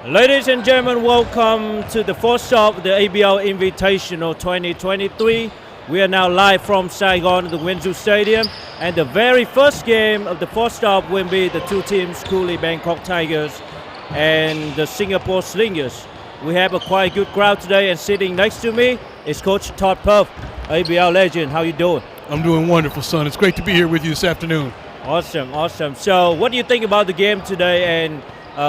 Ladies and gentlemen, welcome to the fourth stop of the ABL Invitational 2023. We are now live from Saigon, the Windsor Stadium, and the very first game of the fourth stop will be the two teams, Bangkok Tigers and the Singapore Slingers. We have a quite good crowd today, and sitting next to me is Coach Todd Puff, ABL legend. How you doing? I'm doing wonderful, son. It's great to be here with you this afternoon. Awesome. So what do you think about the game today, and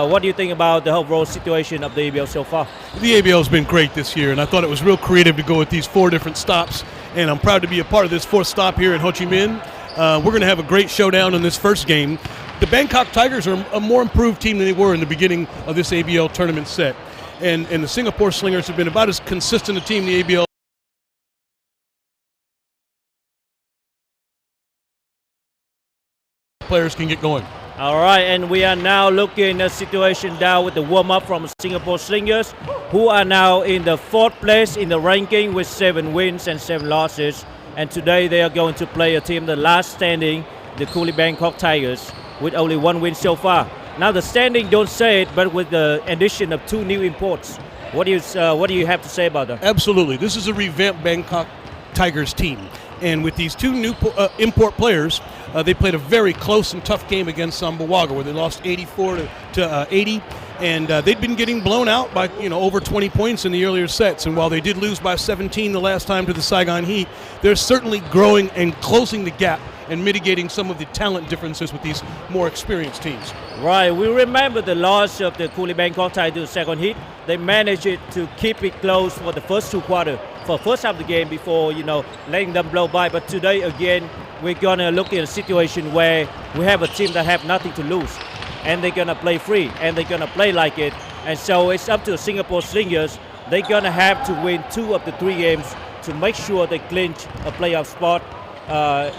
what do you think about the overall situation of the ABL so far? The ABL has been great this year, and I thought it was real creative to go with these 4 different stops, and I'm proud to be a part of this 4th stop here in Ho Chi Minh. We're going to have a great showdown in this first game. The Bangkok Tigers are a more improved team than they were in the beginning of this ABL tournament set, and the Singapore Slingers have been about as consistent a team in the ABL players can get going. All right, and we are now looking at a situation down with the warm-up from Singapore Slingers, who are now in the 4th place in the ranking with 7 wins and 7 losses. And today they are going to play a team, the last standing, the Bangkok Tigers, with only 1 win so far. Now the standing don't say it, but with the addition of 2 new imports, what do you have to say about that? Absolutely, this is a revamped Bangkok Tigers team. And with these 2 new import players, they played a very close and tough game against Sambuaga, where they lost 84 to 80, and they'd been getting blown out by over 20 points in the earlier sets. And while they did lose by 17 the last time to the Saigon Heat, they're certainly growing and closing the gap and mitigating some of the talent differences with these more experienced teams. Right, we remember the loss of the Bangkok Tigers to the Saigon Heat. They managed to keep it close for the first 2 quarters, for first half of the game before letting them blow by. But today again, we're gonna look at a situation where we have a team that have nothing to lose, and they're gonna play free, and they're gonna play like it. And so it's up to the Singapore Slingers. They're gonna have to win 2 of the 3 games to make sure they clinch a playoff spot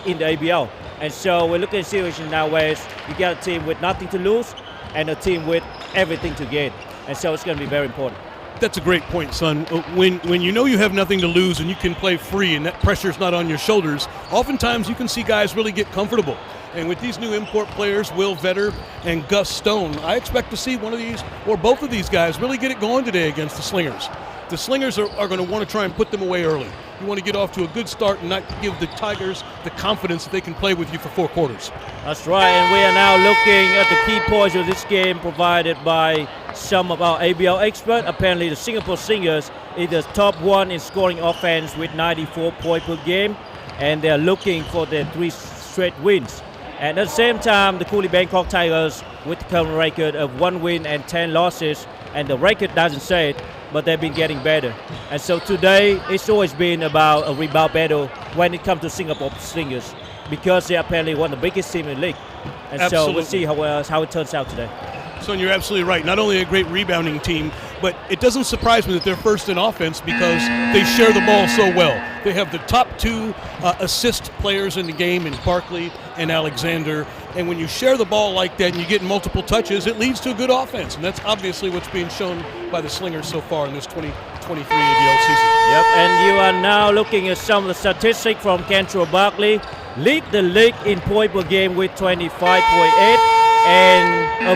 in the ABL. And so we're looking at a situation now where you got a team with nothing to lose and a team with everything to gain. And so it's going to be very important. That's a great point, son. When you know you have nothing to lose and you can play free and that pressure's not on your shoulders, oftentimes you can see guys really get comfortable. And with these new import players, Will Vetter and Gus Stone, I expect to see one of these or both of these guys really get it going today against the Slingers. The Slingers are going to want to try and put them away early. You want to get off to a good start and not give the Tigers the confidence that they can play with you for 4 quarters. That's right, and we are now looking at the key points of this game provided by some of our ABL experts. Apparently the Singapore Slingers is the top 1 in scoring offense with 94 points per game, and they're looking for their 3 straight wins. And at the same time, the Bangkok Tigers with the current record of 1 win and 10 losses, and the record doesn't say it, but they've been getting better. And so today, it's always been about a rebound battle when it comes to Singapore Slingers, because they're apparently one of the biggest teams in the league. And Absolutely. So we'll see how it turns out today. Son, you're absolutely right. Not only a great rebounding team, but it doesn't surprise me that they're first in offense because they share the ball so well. They have the top 2 assist players in the game in Barkley and Alexander. And when you share the ball like that and you get multiple touches, it leads to a good offense. And that's obviously what's being shown by the Slingers so far in this 2023 ABL season. Yep, and you are now looking at some of the statistics from Cantrell Barkley. Lead the league in point per game with 25.8 and a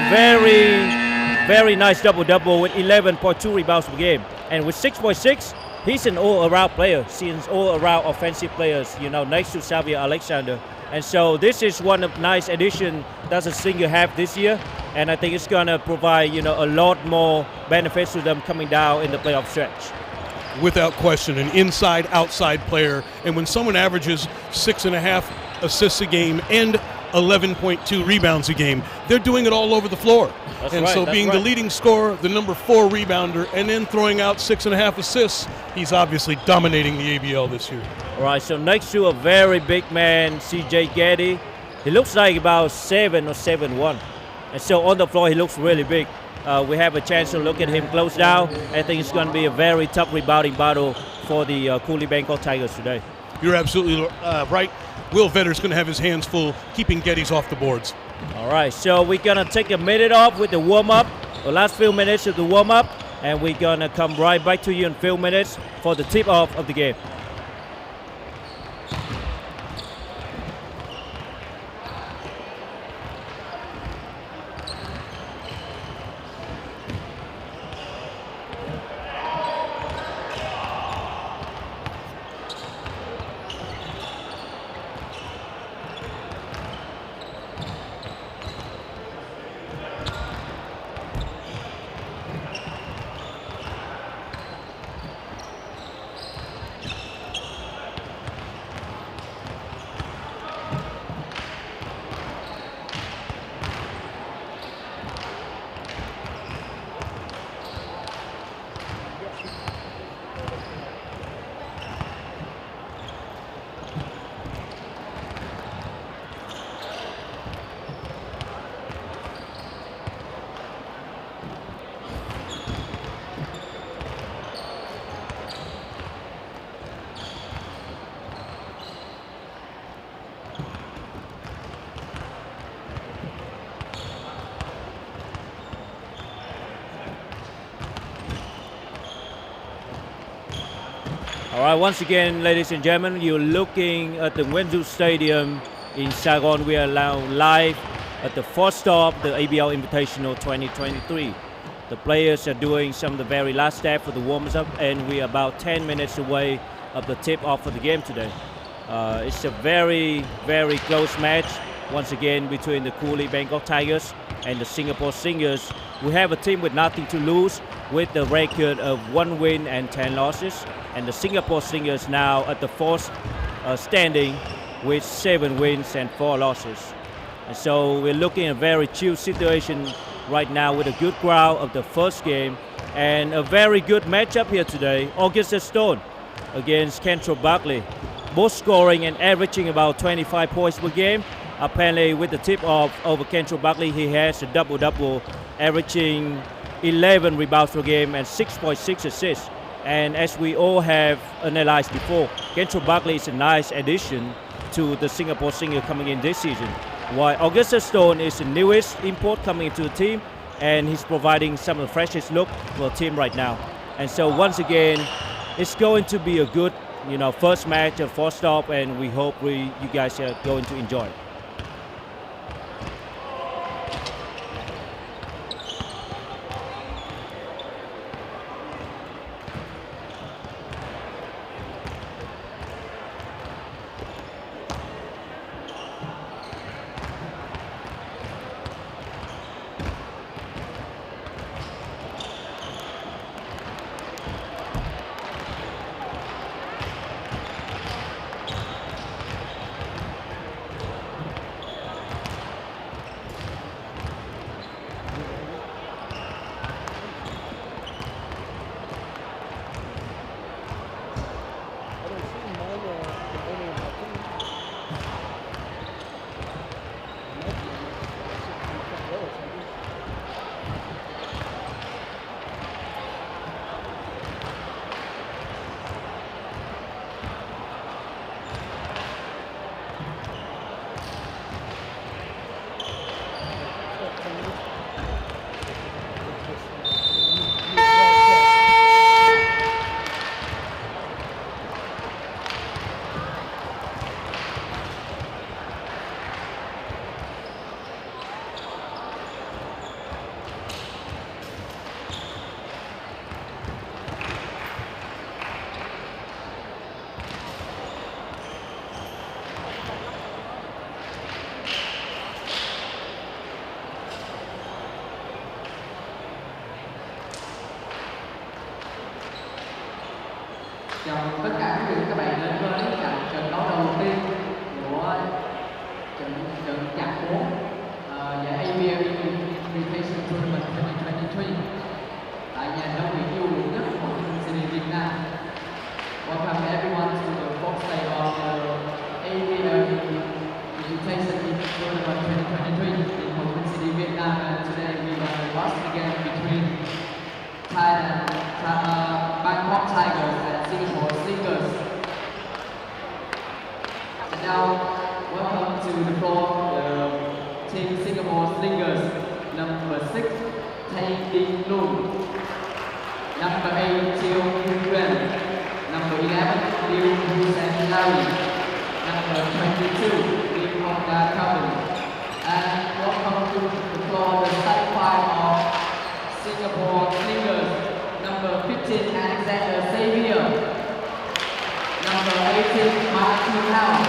very nice double-double with 11.2 rebounds per game. And with 6.6, he's an all-around player. He's an all-around offensive players, next to Xavier Alexander. And so this is one of the nice additions that the Slingers have this year. And I think it's going to provide, a lot more benefits to them coming down in the playoff stretch. Without question, an inside-outside player. And when someone averages 6.5 assists a game and 11.2 rebounds a game, they're doing it all over the floor. That's and right, so being the leading scorer, the number 4 rebounder, and then throwing out 6.5 assists, he's obviously dominating the ABL this year. All right, so next to a very big man, CJ Getty, he looks like about 7 or 7'1". And so on the floor, he looks really big. We have a chance to look at him close down. I think it's going to be a very tough rebounding battle for the Coolie Bangkok Tigers today. You're absolutely right. Will Vedder's going to have his hands full keeping Geddes off the boards. All right, so we're going to take a minute off with the warm-up, the last few minutes of the warm-up, and we're going to come right back to you in a few minutes for the tip-off of the game. All right, once again, ladies and gentlemen, you're looking at the Wenzu Stadium in Saigon. We are now live at the fourth stop, the ABL Invitational 2023. The players are doing some of the very last step for the warm-up, and we are about 10 minutes away of the tip-off for the game today. It's a very, very close match, once again, between the Coolie Bangkok Tigers and the Singapore Slingers. We have a team with nothing to lose, with the record of 1 win and 10 losses. And the Singapore Slingers now at the fourth standing with 7 wins and 4 losses. And so we're looking at a very chill situation right now with a good crowd of the first game and a very good matchup here today. Augustus Stone against Kentrell Buckley, both scoring and averaging about 25 points per game. Apparently with the tip-off over Kentrell Buckley, he has a double-double, averaging 11 rebounds per game and 6.6 assists. And as we all have analyzed before, Kentrell Buckley is a nice addition to the Singapore Slingers coming in this season. While Augustus Stone is the newest import coming into the team, and he's providing some of the freshest look for the team right now. And so once again, it's going to be a good, first match of fourth stop, and we hope you guys are going to enjoy it. Chào mừng tất cả quý vị và các bạn đến với trận đấu đầu tiên của trận chặng 4 giải ABL Invitational Tournament 2023 tại nhà đấu Nguyễn Du quận Nhất, Hồ Chí Minh City, Việt Nam. Welcome everyone to the fourth day of the ABL Invitational Tournament 2023 in Hồ Chí Minh City, Vietnam. And today we are watching the game between Bangkok Tigers and Singapore Slingers. Ding Lun. Number 8, Chiu Nguyen. Number 11, Liu Hussein Larry. Number 22, Lim Hongda Calvin. And welcome to the floor, the starting five of Singapore Slingers. Number 15, Alexander Xavier. Number 18, Martin Hao.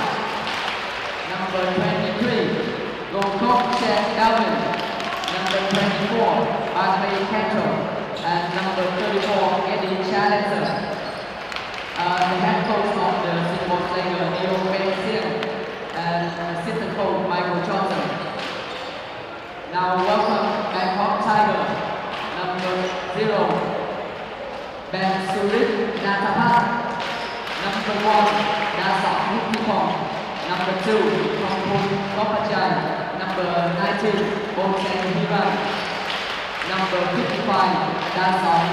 Number 23, Bangkok Chad Darwin. Number 24, Andre Cantor. And number 34, Eddie Challenger. The head coach of the Singapore Slingers, Neo Ben Siang, and assistant coach Michael Johnson. Now welcome Bangkok Tiger. Number 0, Ben Surit Natapat. Number 1, Nasap Mukipong. Number 2, Thongpun Kopachai. Number 19, Bonsen Hiran. Number 55, Dasong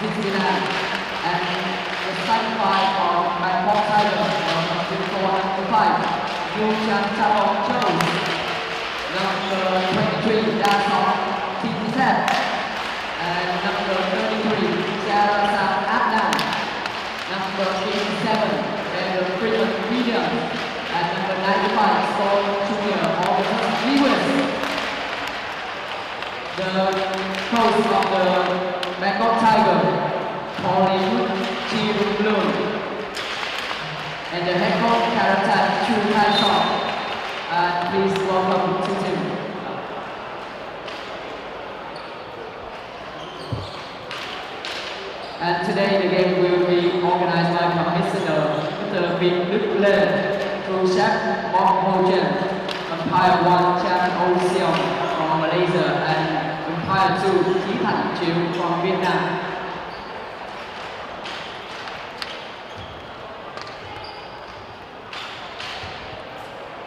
Titinan. And the starting five of Bangkok Tiger, number 5, Yuchan Tabong Jones. Number 23, Dasong Titinan. And number 33, Jarasan Adnan. Number 87, Daniel Freeman Williams. And number 95, Stone Jr. Augustus Lewis. The coach of the Bangkok Tiger, Colin Chi Blum. And the head coach, Karatan Chu Tai Song. And please welcome to him. And today the game will be organized by Commissioner Mr. Vinh Đức Lê, True Chef Mok Ho Jen, Umpire 1 Chan Oh Seong from Malaysia, and Umpire 2 Thi Thanh Chiu from Vietnam.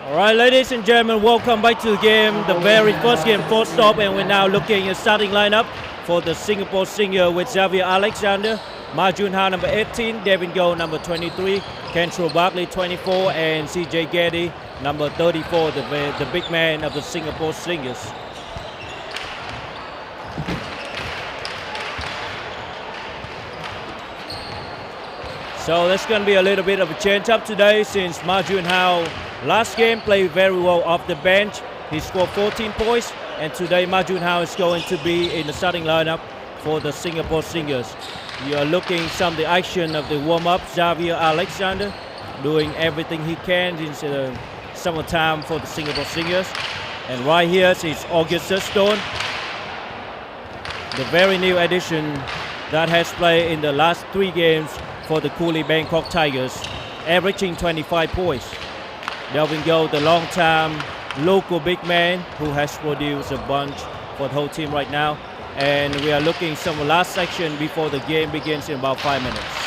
All right, ladies and gentlemen, welcome back to the game. The very first game, fourth stop, and we're now looking at starting lineup for the Singapore Slinger with Xavier Alexander, Ma Jun Ha number 18, Devin Goh number 23, Kentrell Barkley 24, and CJ Getty number 34, the big man of the Singapore Slingers. So that's going to be a little bit of a change up today since Ma Jun Ha last game played very well off the bench. He scored 14 points, and today Ma Jun Ha is going to be in the starting lineup for the Singapore Slingers. You are looking some of the action of the warm-up. Xavier Alexander doing everything he can in the summertime for the Singapore Slingers. And right here is Augustus Stone, the very new addition that has played in the last 3 games for the Coolie Bangkok Tigers, averaging 25 points. Delvin Goh, the long-time local big man who has produced a bunch for the whole team right now. And we are looking some last section before the game begins in about 5 minutes.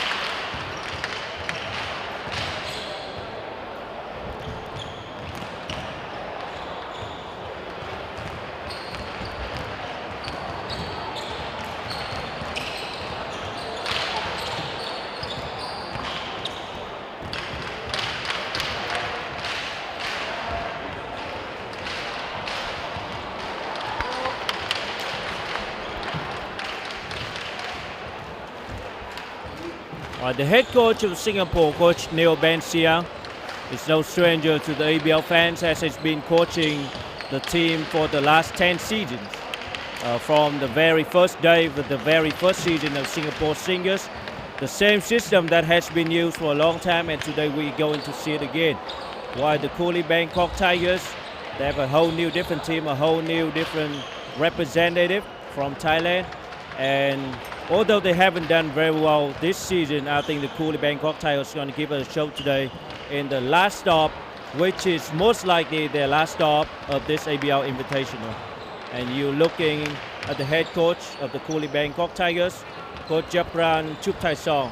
The head coach of Singapore, Coach Neo Ben Siang, is no stranger to the ABL fans as he's been coaching the team for the last 10 seasons. From the very first day of the very first season of Singapore Slingers, the same system that has been used for a long time, and today we're going to see it again. While the Coolie Bangkok Tigers, they have a whole new different team, a whole new different representative from Thailand. And although they haven't done very well this season, I think the Coolie Bangkok Tigers are going to give us a show today in the last stop, which is most likely their last stop of this ABL Invitational. And you're looking at the head coach of the Coolie Bangkok Tigers, Coach Japran Chuptaisong.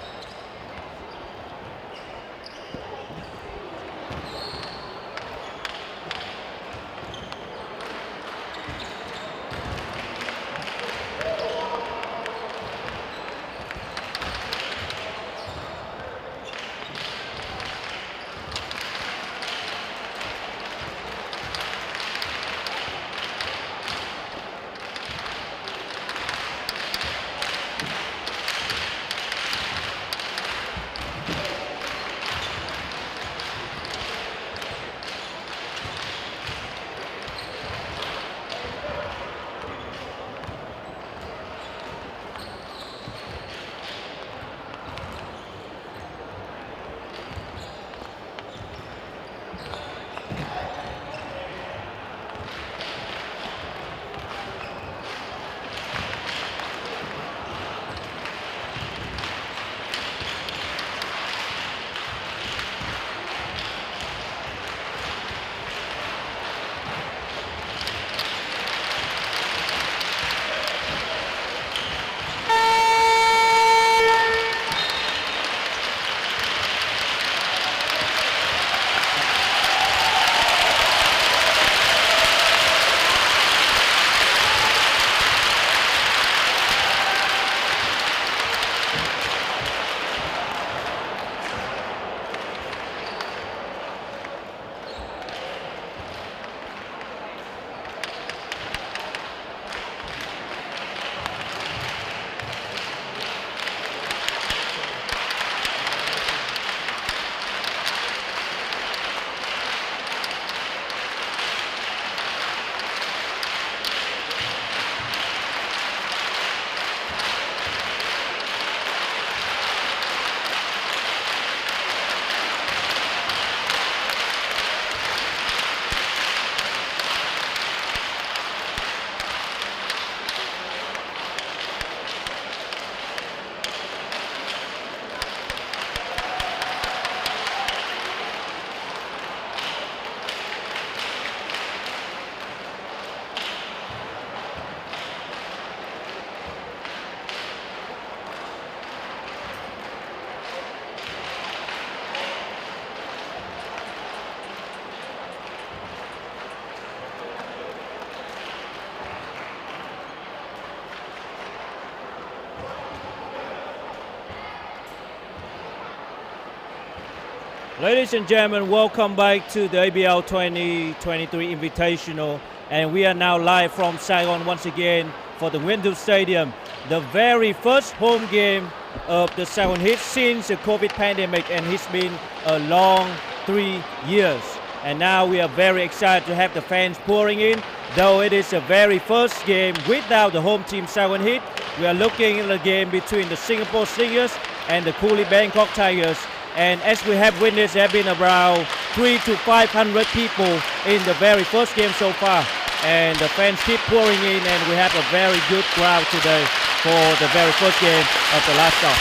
Ladies and gentlemen, welcome back to the ABL 2023 Invitational, and we are now live from Saigon once again for the Window Stadium, the very first home game of the Saigon Heat since the COVID pandemic, and it's been a long 3 years. And now we are very excited to have the fans pouring in, though it is the very first game without the home team Saigon Heat. We are looking at the game between the Singapore Slingers and the Coolie Bangkok Tigers. And as we have witnessed, there have been around 300 to 500 people in the very first game so far. And the fans keep pouring in, and we have a very good crowd today for the very first game of the last stop.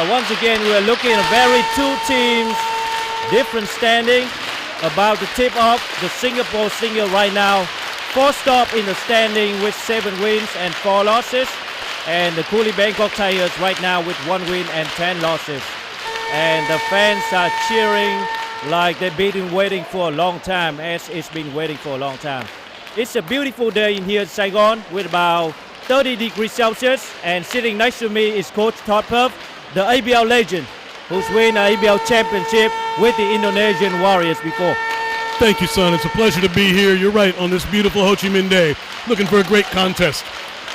Once again, we are looking at very two teams, different standing. About to tip off, the Singapore Slinger right now, first up in the standing with 7 wins and 4 losses. And the Coolie Bangkok Tigers right now with 1 win and 10 losses. And the fans are cheering like they've been waiting for a long time, as it's been waiting for a long time. It's a beautiful day in here in Saigon with about 30 degrees Celsius. And sitting next to me is Coach Todd Puff, the ABL legend, who's won an ABL championship with the Indonesian Warriors before. Thank you, son. It's a pleasure to be here. You're right, on this beautiful Ho Chi Minh Day. Looking for a great contest.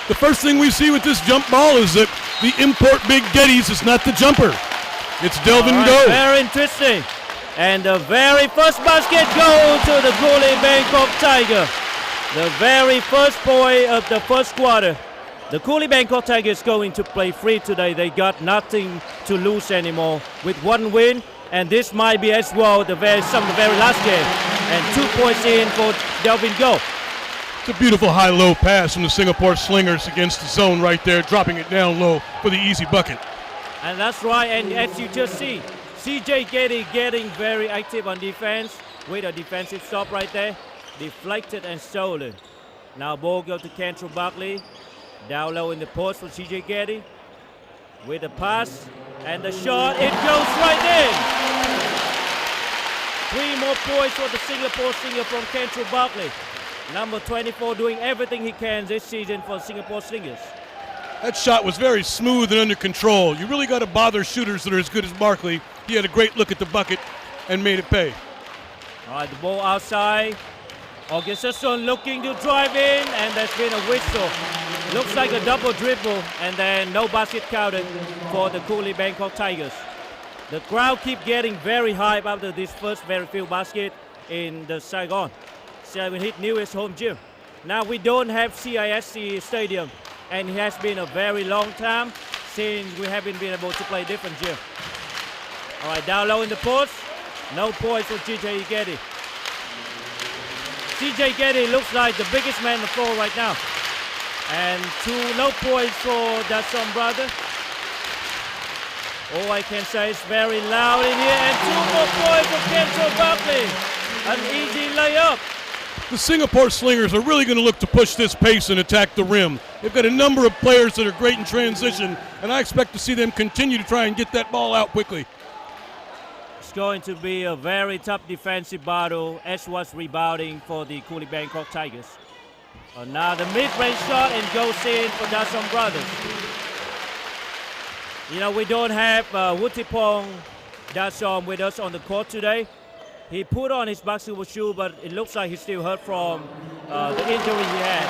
The first thing we see with this jump ball is that the import Big Geddes is not the jumper. It's Delvin Go. Very interesting. And the very first basket goes to the Coolie Bangkok Tiger. The very first point of the first quarter. The Coolie Bangkok Tigers going to play free today. They got nothing to lose anymore with 1 win, and this might be as well the very last game. And 2 points in for Delvin Go. It's a beautiful high-low pass from the Singapore Slingers against the zone right there, dropping it down low for the easy bucket. And that's right, and as you just see, CJ Geddes getting very active on defense with a defensive stop right there. Deflected and stolen. Now ball goes to Cantrell Buckley. Down low in the post for CJ Geddes. With the pass and the shot, it goes right in. 3 more points for the Singapore Slinger from Cantrell Buckley. Number 24 doing everything he can this season for Singapore Slingers. That shot was very smooth and under control. You really got to bother shooters that are as good as Barkley. He had a great look at the bucket and made it pay. All right, the ball outside. Augustusson looking to drive in, and there's been a whistle. Looks like a double dribble, and then no basket counted for the Coolie Bangkok Tigers. The crowd keep getting very hype after this first very few basket in the Saigon. Saigon Heat newest home gym. Now we don't have CISC Stadium, and it has been a very long time since we haven't been able to play different gym. All right, down low in the post. No points for CJ Geddes. CJ Geddes looks like the biggest man on the floor right now. And 2 no points for that son brother. All I can say is very loud in here, and 2 more points for Cantrell Buckley. An easy layup. The Singapore Slingers are really going to look to push this pace and attack the rim. They've got a number of players that are great in transition, and I expect to see them continue to try and get that ball out quickly. It's going to be a very tough defensive battle, as was rebounding for the Coolie Bangkok Tigers. Now the mid-range shot, and goes in for Dasom Brothers. You know, we don't have Wuttipong Dasom with us on the court today. He put on his basketball shoe, but it looks like he's still hurt from the injury he had.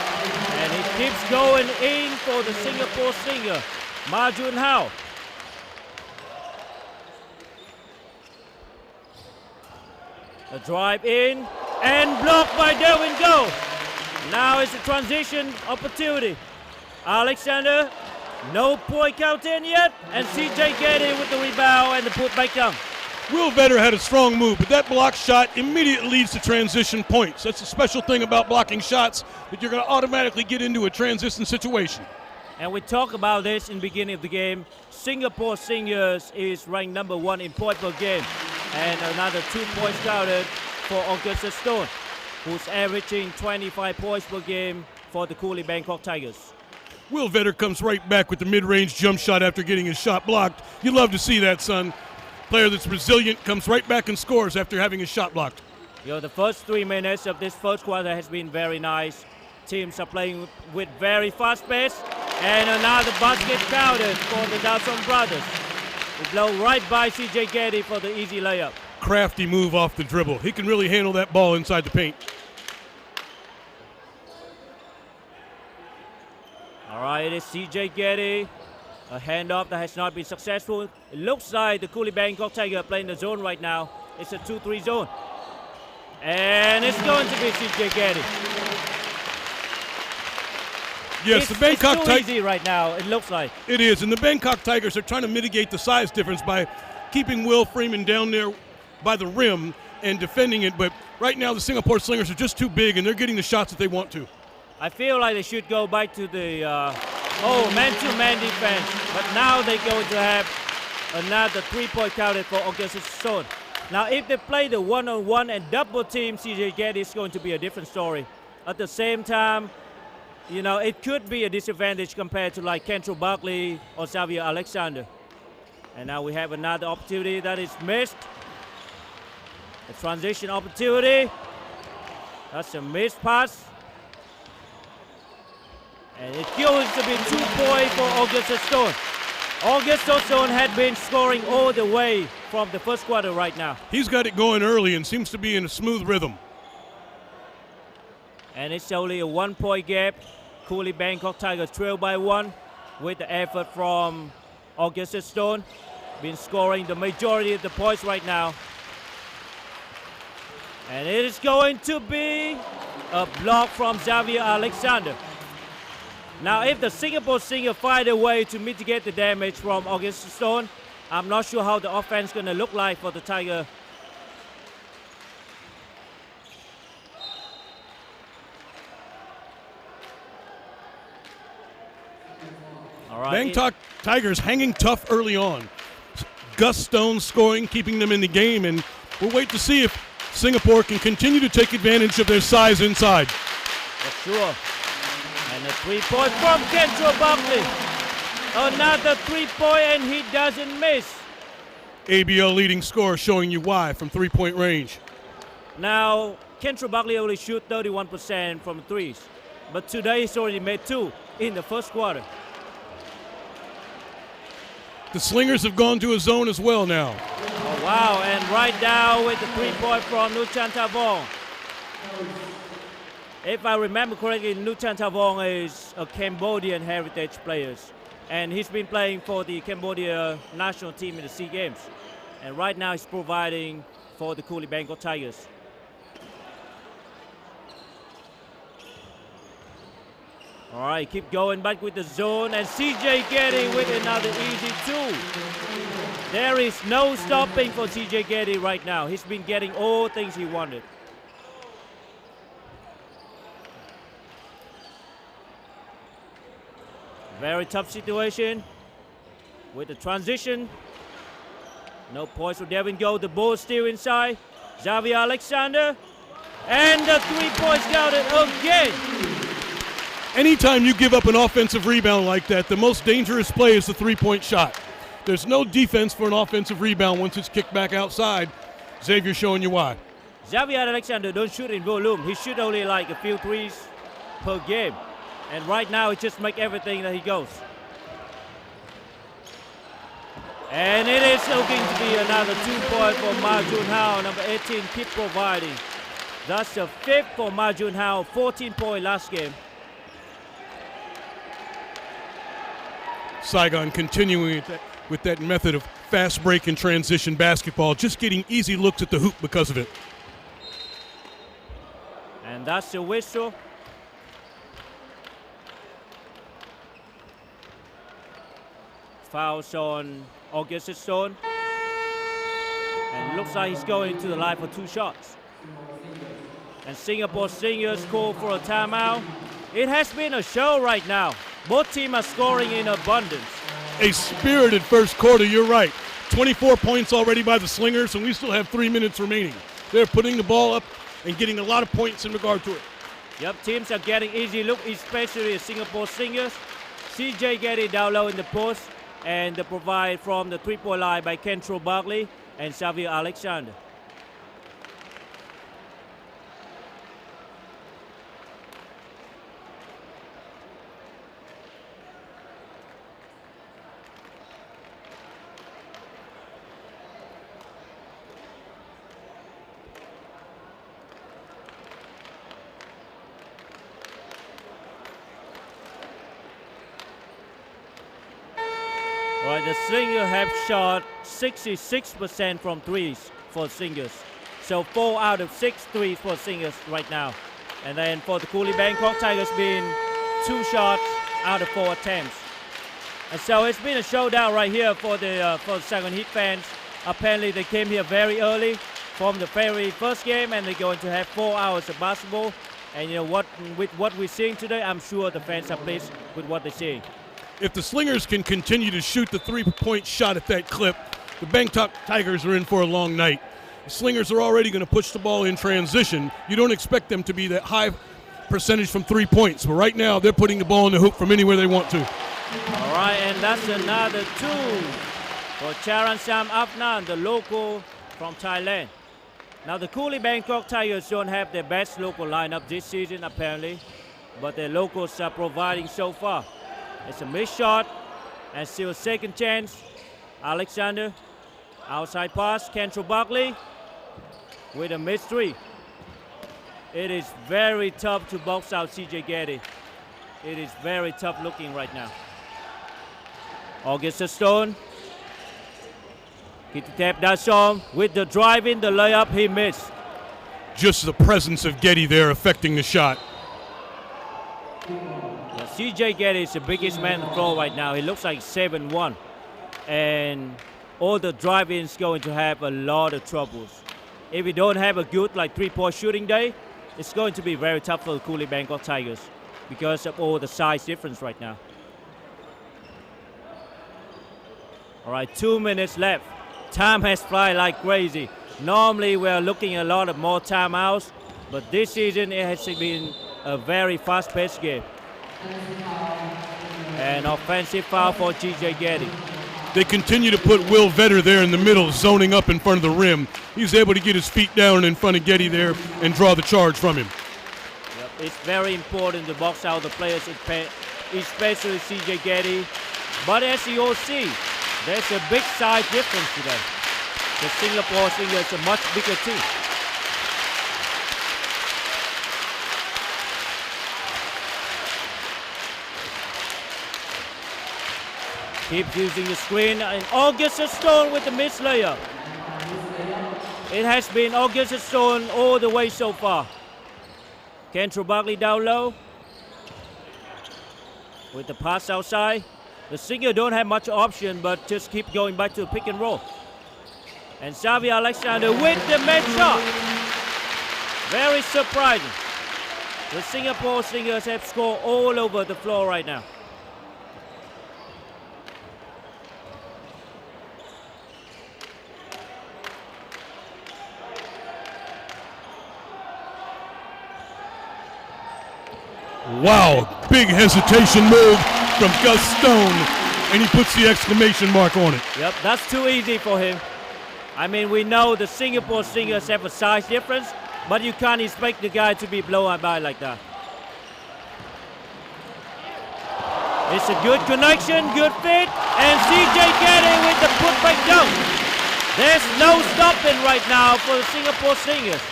And he keeps going in for the Singapore Slinger, Ma Jun Hao. A drive in, and blocked by Delvin Go. Now it's a transition opportunity. Alexander, no point count in yet, and CJ Geddes with the rebound and the put back down. Will Vedder had a strong move, but that block shot immediately leads to transition points. That's a special thing about blocking shots, that you're going to automatically get into a transition situation. And we talk about this in the beginning of the game. Singapore Slingers is ranked number 1 in point per game. And another 2 points counted for Augustus Stone, who's averaging 25 points per game for the Coolie Bangkok Tigers. Will Vedder comes right back with the mid-range jump shot after getting his shot blocked. You love to see that, son. Player that's resilient comes right back and scores after having his shot blocked. You know, the first 3 minutes of this first quarter has been very nice. teams are playing with very fast pace. And another basket counted for the Dawson brothers. They blow right by C.J. Getty for the easy layup. Crafty move off the dribble. He can really handle that ball inside the paint. All right, it is C.J. Getty. A handoff that has not been successful. It looks like the Coolie Bangkok Tiger playing the zone right now. It's a 2-3 zone. And it's going to be C.J. Getty. Yes, the Bangkok Tigers. It's too easy right now, it looks like. It is, and the Bangkok Tigers are trying to mitigate the size difference by keeping Will Freeman down there by the rim and defending it. But right now the Singapore Slingers are just too big, and they're getting the shots that they want to. I feel like they should go back to the man-to-man defense. But now they're going to have another three-point counted for Augustus Stone. Now, if they play the one-on-one and double team C.J. Getty, it's going to be a different story. At the same time, you know, it could be a disadvantage compared to like Kentrell Barkley or Xavier Alexander. And now we have another opportunity that is missed. A transition opportunity. That's a missed pass. And it goes to be 2 points for Augustus Stone. Augustus Stone had been scoring all the way from the first quarter right now. He's got it going early and seems to be in a smooth rhythm. And it's only a 1 point gap. Coolie Bangkok Tigers trail by 1 with the effort from Augustus Stone. Been scoring the majority of the points right now. And it is going to be a block from Xavier Alexander. Now, if the Singapore Singers find a way to mitigate the damage from Augustus Stone, I'm not sure how the offense is going to look like for the Tiger. All right. Bangkok Tigers hanging tough early on. Gus Stone scoring, keeping them in the game, and we'll wait to see if Singapore can continue to take advantage of their size inside. For sure. And a 3-point from Kentrell Barkley. Another 3-point, and he doesn't miss. ABL leading scorer showing you why from 3-point range. Now, Kentrell Barkley only shoot 31% from threes. But today he's already made 2 in the first quarter. The Slingers have gone to a zone as well now. Oh, wow, and right now with the 3-point from Nuchan Tavong. If I remember correctly, Nuchan Tavong is a Cambodian heritage player. And he's been playing for the Cambodia national team in the SEA Games. And right now he's providing for the Coolie Bangkok Tigers. All right, keep going back with the zone, and C.J. Getty with another easy 2. There is no stopping for C.J. Getty right now. He's been getting all things he wanted. Very tough situation with the transition. No points for Devin Go. The ball still inside. Xavier Alexander. And the 3 points counted again. Anytime you give up an offensive rebound like that, the most dangerous play is the 3-point shot. There's no defense for an offensive rebound once it's kicked back outside. Xavier showing you why. Xavier Alexander don't shoot in volume. He shoot only like a few threes per game. And right now, he just makes everything that he goes. And it is looking to be another 2 points for Ma Jun Hao. Number 18, keep providing. That's the 5th for Ma Jun Hao, 14 points last game. Saigon continuing with that method of fast break and transition basketball, just getting easy looks at the hoop because of it. And that's the whistle. Fouls on Augustus Stone. And looks like he's going to the line for 2 shots. And Singapore Slingers call for a timeout. It has been a show right now. Both teams are scoring in abundance. A spirited first quarter, you're right. 24 points already by the Slingers, and we still have 3 minutes remaining. They're putting the ball up and getting a lot of points in regard to it. Yep, teams are getting easy look, especially the Singapore Slingers. C.J. Getty down low in the post, and the provide from the 3-point line by Kentrell Barkley and Xavier Alexander. Right, the Slingers have shot 66% from threes for Slingers. So 4 out of 6 threes for Slingers right now. And then for the Coolie Bangkok Tigers being 2 shots out of 4 attempts. And so it's been a showdown right here for the second heat fans. Apparently they came here very early from the very first game, and they're going to have 4 hours of basketball. And you know with what we're seeing today, I'm sure the fans are pleased with what they're seeing. If the Slingers can continue to shoot the 3-point shot at that clip, the Bangkok Tigers are in for a long night. The Slingers are already going to push the ball in transition. You don't expect them to be that high percentage from 3 points, but right now they're putting the ball in the hoop from anywhere they want to. All right, and that's another 2 for Charansam Afnan, the local from Thailand. Now the Coolie Bangkok Tigers don't have their best local lineup this season apparently, but their locals are providing so far. It's a missed shot and still a second chance. Alexander, outside pass, Kentrell Buckley with a missed 3. It is very tough to box out CJ Getty. It is very tough looking right now. Augustus Stone. Kititep Dashom with the drive in, the layup, he missed. Just the presence of Getty there affecting the shot. Yeah, CJ Getty is the biggest man on the floor right now. He looks like 7'1". And all the drive-ins going to have a lot of troubles. If we don't have a good 3-point shooting day, it's going to be very tough for the Coolie Bangkok Tigers because of all the size difference right now. All right, 2 minutes left. Time has fly like crazy. Normally we're looking at a lot of more timeouts, but this season it has been a very fast-paced game. An offensive foul for GJ Getty. They continue to put Will Vetter there in the middle, zoning up in front of the rim. He's able to get his feet down in front of Getty there and draw the charge from him. Yep, it's very important to box out the players, especially CJ Getty. But as you all see, there's a big size difference today. The Singapore Slingers is a much bigger team. Keep using the screen, and Augustus Stone with the missed layup. It has been Augustus Stone all the way so far. Kentrell Buckley down low with the pass outside. The Slingers don't have much option, but just keep going back to the pick and roll. And Xavier Alexander with the mid shot. Very surprising. The Singapore Slingers have scored all over the floor right now. Wow, big hesitation move from Gus Stone, and he puts the exclamation mark on it. Yep, that's too easy for him. I mean, we know the Singapore Slingers have a size difference, but you can't expect the guy to be blown by like that. It's a good connection, good fit, and CJ Getty with the putback dunk. There's no stopping right now for the Singapore Slingers.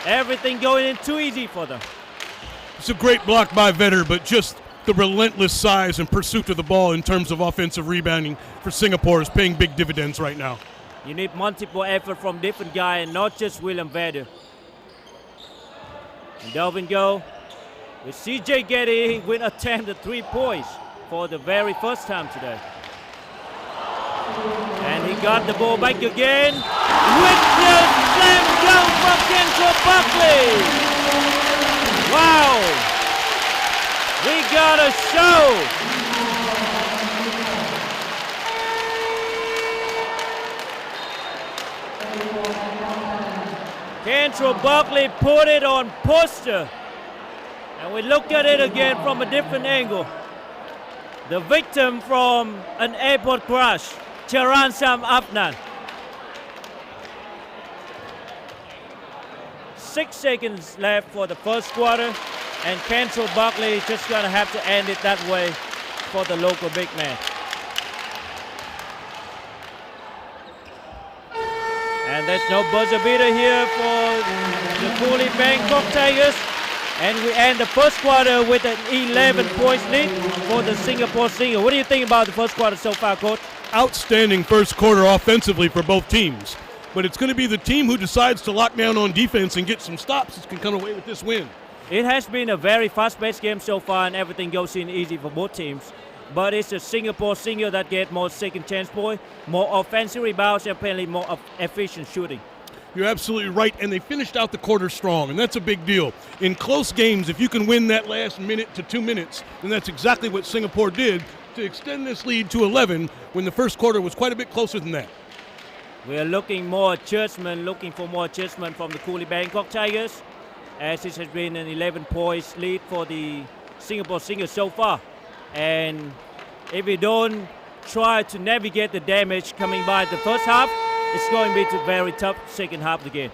Everything going in too easy for them. It's a great block by Vetter, but just the relentless size and pursuit of the ball in terms of offensive rebounding for Singapore is paying big dividends right now. You need multiple effort from different guys and not just William Vetter. And Delvin go with CJ Getty with attempt at 3 points for the very first time today. And he got the ball back again with the slam dunk from Kentrell Buckley. Wow! We got a show! Kentrell Buckley put it on poster. And we look at it again from a different angle. The victim from an airport crash, Charansam Afnan. 6 seconds left for the first quarter, and Kentrell Buckley is just going to have to end it that way for the local big man. And there's no buzzer beater here for the Coolie Bangkok Tigers. And we end the first quarter with an 11 points lead for the Singapore Slingers. What do you think about the first quarter so far, Coach? Outstanding first quarter offensively for both teams. But it's going to be the team who decides to lock down on defense and get some stops that can come away with this win. It has been a very fast-paced game so far, and everything goes in easy for both teams. But it's the Singapore Slingers that get more second chance points, more offensive rebounds, and apparently more efficient shooting. You're absolutely right, and they finished out the quarter strong, and that's a big deal. In close games, if you can win that last minute to 2 minutes, then that's exactly what Singapore did to extend this lead to 11 when the first quarter was quite a bit closer than that. We are looking for more adjustment from the Cooley Bangkok Tigers, as this has been an 11 points lead for the Singapore Slingers so far. And if we don't try to navigate the damage coming by the first half, it's going to be a very tough second half of the game.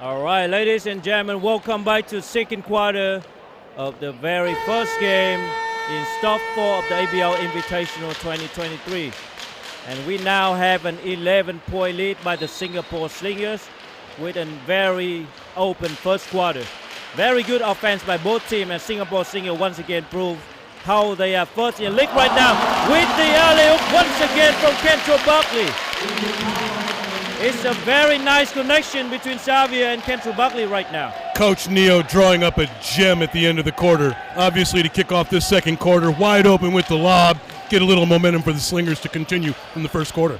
All right, ladies and gentlemen, welcome back to the second quarter of the very first game in stop 4 of the ABL Invitational 2023. And we now have an 11-point lead by the Singapore Slingers with a very open first quarter. Very good offense by both teams, and Singapore Slingers once again prove how they are first in the league right now with the alley-oop once again from Kentrell Buckley. It's a very nice connection between Xavier and Kentrell Buckley right now. Coach Neo drawing up a gem at the end of the quarter, obviously to kick off this second quarter, wide open with the lob, get a little momentum for the Slingers to continue in the first quarter.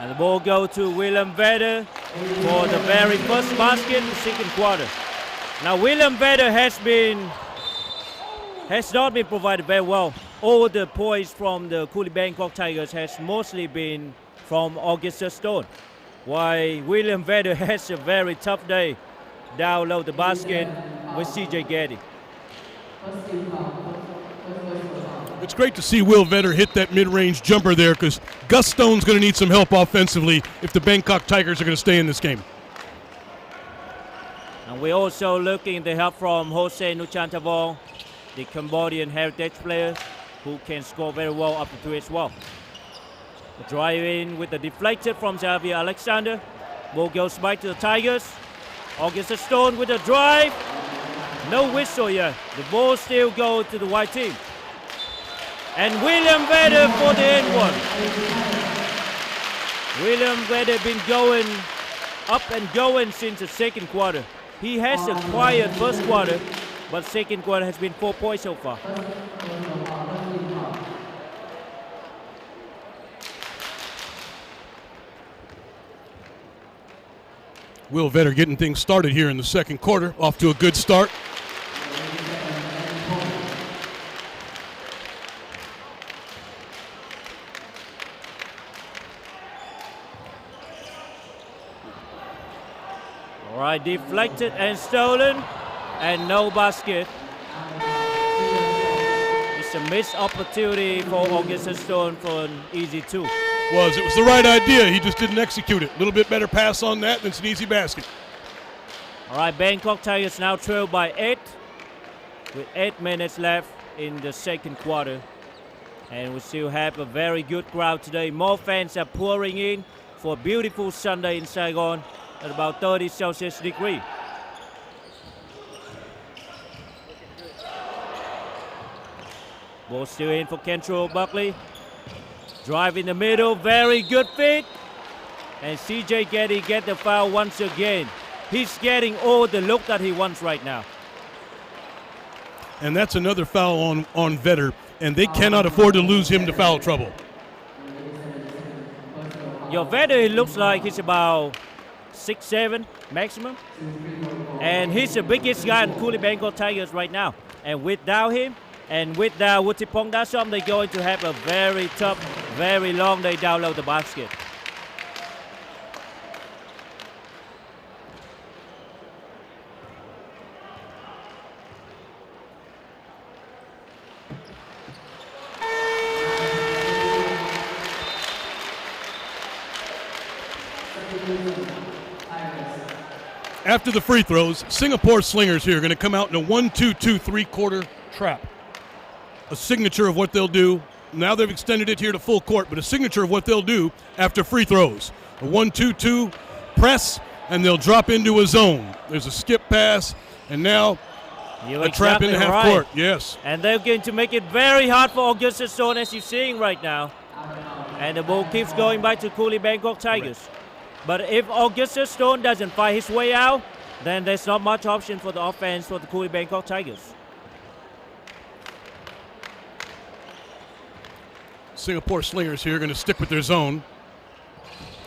And the ball goes to William Vedder for the very first basket in the second quarter. Now William Vedder has not been provided very well. All the points from the Cooley Bangkok Tigers has mostly been from Augustus Stone, while William Vedder has a very tough day down low the basket with CJ Getty. It's great to see Will Vedder hit that mid-range jumper there, because Gus Stone's going to need some help offensively if the Bangkok Tigers are going to stay in this game. And we're also looking at the help from Jose Nuchantavong, the Cambodian heritage player, who can score very well up to 3 as well. The drive in with the deflected from Xavier Alexander. Ball goes back to the Tigers. Augustus Stone with the drive. No whistle here. The ball still goes to the white team. And William Vedder for the end one. William Vedder been going up and going since the second quarter. He has a quiet first quarter, but second quarter has been 4 points so far. Will Vedder getting things started here in the second quarter, off to a good start. All right, deflected and stolen, and no basket. It's a missed opportunity for Augustus Stone for an easy 2. It was the right idea, he just didn't execute it. A little bit better pass on that, than it's an easy basket. All right, Bangkok Tigers now trail by 8 with 8 minutes left in the second quarter. And we still have a very good crowd today. More fans are pouring in for a beautiful Sunday in Saigon at about 30 Celsius degree. Ball still in for Kentrell Buckley. Drive in the middle, very good fit. And CJ Getty get the foul once again. He's getting all the look that he wants right now. And that's another foul on Vetter, and they cannot afford to lose him to foul trouble. Your Vetter, it looks like he's about 6'7" maximum. And he's the biggest guy in Coolie Bangkok Tigers right now. And without him, and without Wuttipong Dasom, they're going to have a very tough, very long day down low the basket. After the free throws, Singapore Slingers here are going to come out in a 1-2-2 3-quarter trap. A signature of what they'll do. Now they've extended it here to full court, but a signature of what they'll do after free throws. A 1-2-2 press, and they'll drop into a zone. There's a skip pass, and now a trap in the half court. Yes. And they're going to make it very hard for Augustus Stone, as you're seeing right now. And the ball keeps going back to Coolie Bangkok Tigers. Right. But if Augustus Stone doesn't fight his way out, then there's not much option for the offense for the Coolie Bangkok Tigers. Singapore Slingers here going to stick with their zone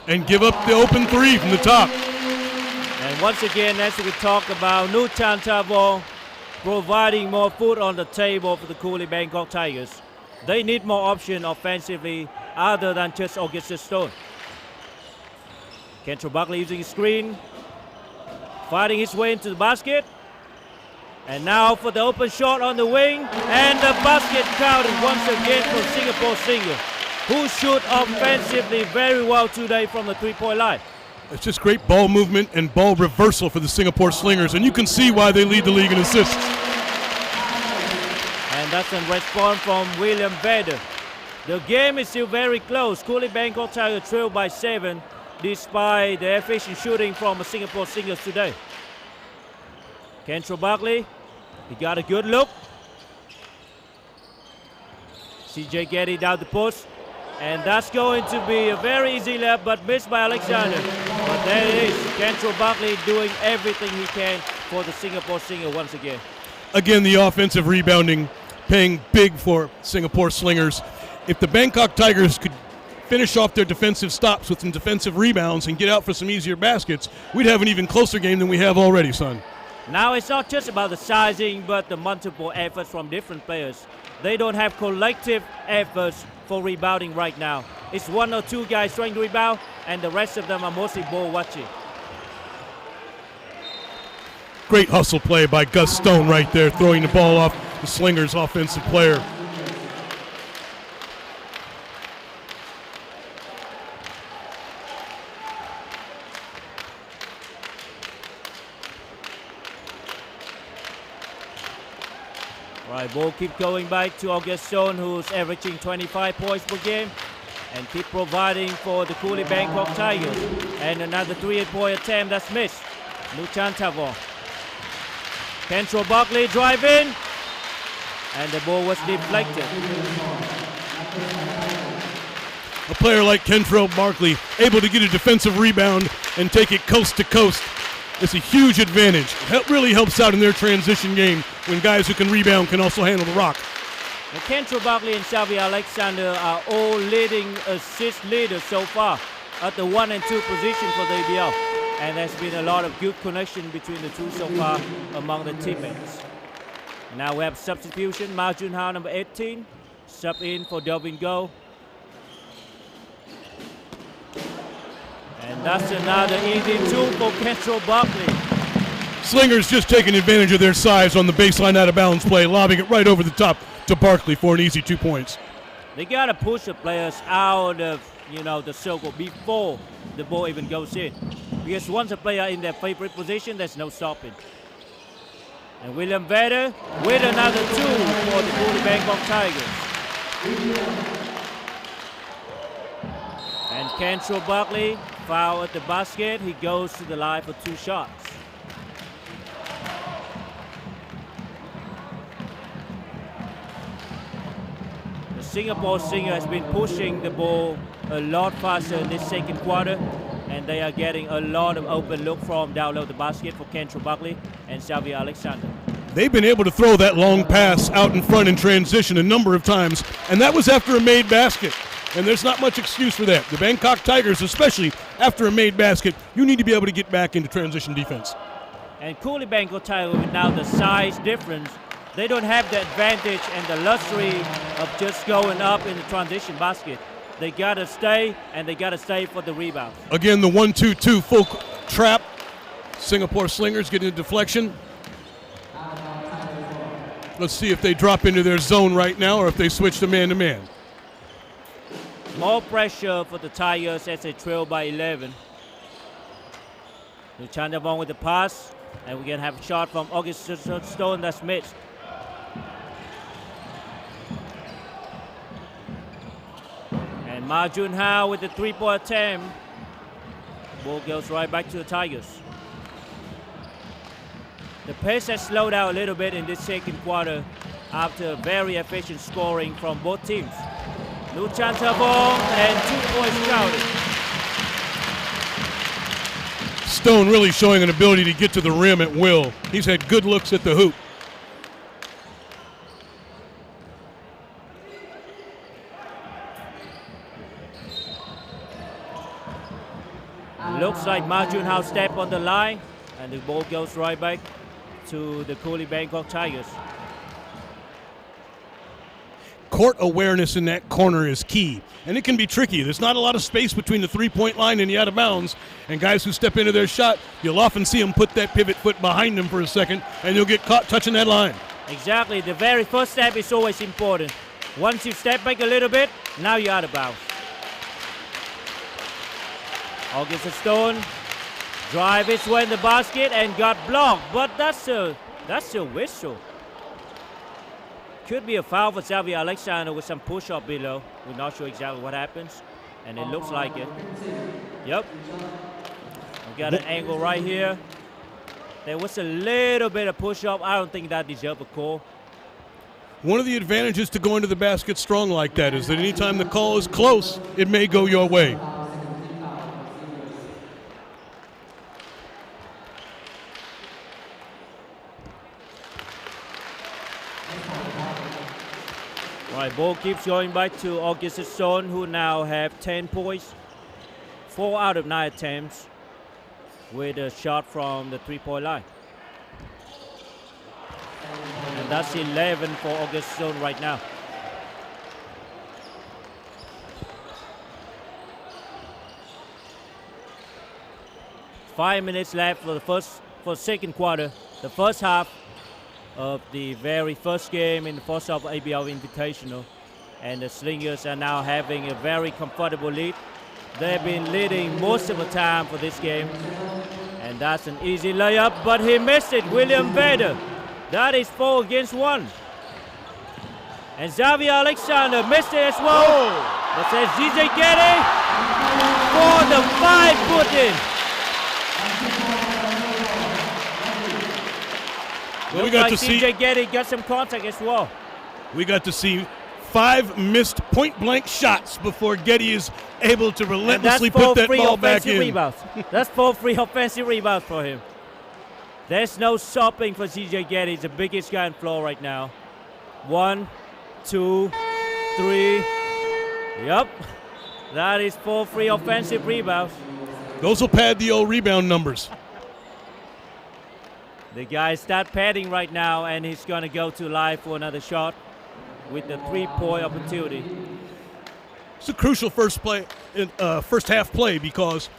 and give up the open three from the top. And once again, as we talk about, Nuchan Tavon providing more food on the table for the Coolie Bangkok Tigers. They need more option offensively other than just Augustus Stone. Kentrell Buckley using his screen, fighting his way into the basket. And now for the open shot on the wing. And the basket counted once again for Singapore Slingers, who shoot offensively very well today from the three-point line. It's just great ball movement and ball reversal for the Singapore Slingers, and you can see why they lead the league in assists. And that's a response from William Vedder. The game is still very close. Coolie Bangkok Tigers trail by 7. Despite the efficient shooting from Singapore Slingers today. Kentrell Buckley, he got a good look. CJ Getty down the post. And that's going to be a very easy layup, but missed by Alexander. But there it is. Kentrell Buckley doing everything he can for the Singapore Slingers once again. Again, the offensive rebounding paying big for Singapore Slingers. If the Bangkok Tigers could finish off their defensive stops with some defensive rebounds and get out for some easier baskets, we'd have an even closer game than we have already, son. Now it's not just about the sizing, but the multiple efforts from different players. They don't have collective efforts for rebounding right now. It's one or two guys trying to rebound, and the rest of them are mostly ball watching. Great hustle play by Gus Stone right there, throwing the ball off the Slingers' offensive player. Right, ball keep going back to August Stone, who's averaging 25 points per game, and keep providing for the Coolie Bangkok Tigers. And another 3-point attempt that's missed. Nuchan Tavon. Kentrell Buckley drive in, and the ball was deflected. A player like Kentrell Buckley able to get a defensive rebound and take it coast to coast. It's a huge advantage. It really helps out in their transition game when guys who can rebound can also handle the rock. And Kentrell Buckley and Xavier Alexander are all leading assist leaders so far at the 1 and 2 position for the ABL. And there's been a lot of good connection between the two so far among the teammates. And now we have substitution. Ma Jun Hao, number 18, sub in for Delvin Go. And that's another easy two for Kentrell Buckley. Slingers just taking advantage of their size on the baseline out of bounds play, lobbing it right over the top to Barkley for an easy 2 points. They got to push the players out of, the circle before the ball even goes in. Because once a player in their favorite position, there's no stopping. And William Vedder with another 2 for the Coolie Bangkok Tigers. And Kentrell Buckley, foul at the basket. He goes to the line for 2 shots. The Singapore Slinger has been pushing the ball a lot faster in this second quarter, and they are getting a lot of open look from down low the basket for Kentrell Buckley and Xavier Alexander. They've been able to throw that long pass out in front in transition a number of times, and that was after a made basket. And there's not much excuse for that. The Bangkok Tigers, especially after a made basket, you need to be able to get back into transition defense. And Cooley Bangkok Tigers, with now the size difference, they don't have the advantage and the luxury of just going up in the transition basket. They got to stay, and they got to stay for the rebound. Again, the 1-2-2 full trap. Singapore Slingers getting a deflection. Let's see if they drop into their zone right now or if they switch to man-to-man. More pressure for the Tigers as they trail by 11. Luchandavong with the pass, and we're going to have a shot from August Stone that's missed. And Ma Jun Hao with the three-point attempt. Ball goes right back to the Tigers. The pace has slowed down a little bit in this second quarter after very efficient scoring from both teams. Luchandavong and 2 points shouted. Stone really showing an ability to get to the rim at will. He's had good looks at the hoop. Looks like Ma Jun Hao step on the line, and the ball goes right back to the Cooley Bangkok Tigers. Court awareness in that corner is key, and it can be tricky. There's not a lot of space between the three-point line and the out of bounds, and guys who step into their shot, you'll often see them put that pivot foot behind them for a second, and you'll get caught touching that line. Exactly. The very first step is always important. Once you step back a little bit, now you're out of bounds. August Stone drive his way in the basket and got blocked, but that's a whistle. Could be a foul for Xavier Alexander with some push-up below. We're not sure exactly what happens, and it looks like it. Yep. We got an angle right here. There was a little bit of push-up. I don't think that deserved a call. One of the advantages to going to the basket strong like that is that anytime the call is close, it may go your way. Right, ball keeps going back to August Stone, who now have 10 points, 4 out of 9 attempts, with a shot from the three-point line. And that's 11 for August Stone right now. Five minutes left for second quarter, the first half of the very first game in the first half of ABL Invitational, and the Slingers are now having a very comfortable lead. They've been leading most of the time for this game, and that's an easy layup, but he missed it. William Vader, that is 4 against 1, and Xavier Alexander missed it as well. That says DJ Getty for the 5-footer. Well, we got to see CJ Getty got some contact as well. We got to see 5 missed point-blank shots before Getty is able to relentlessly put that ball back in. Rebounds. That's 4 free offensive rebounds for him. There's no stopping for CJ Getty. He's the biggest guy on the floor right now. 1, 2, 3. Yep. That is 4 free offensive rebounds. Those will pad the old rebound numbers. The guy start padding right now, and he's going to go to live for another shot with the 3-point opportunity. It's a crucial first half play, because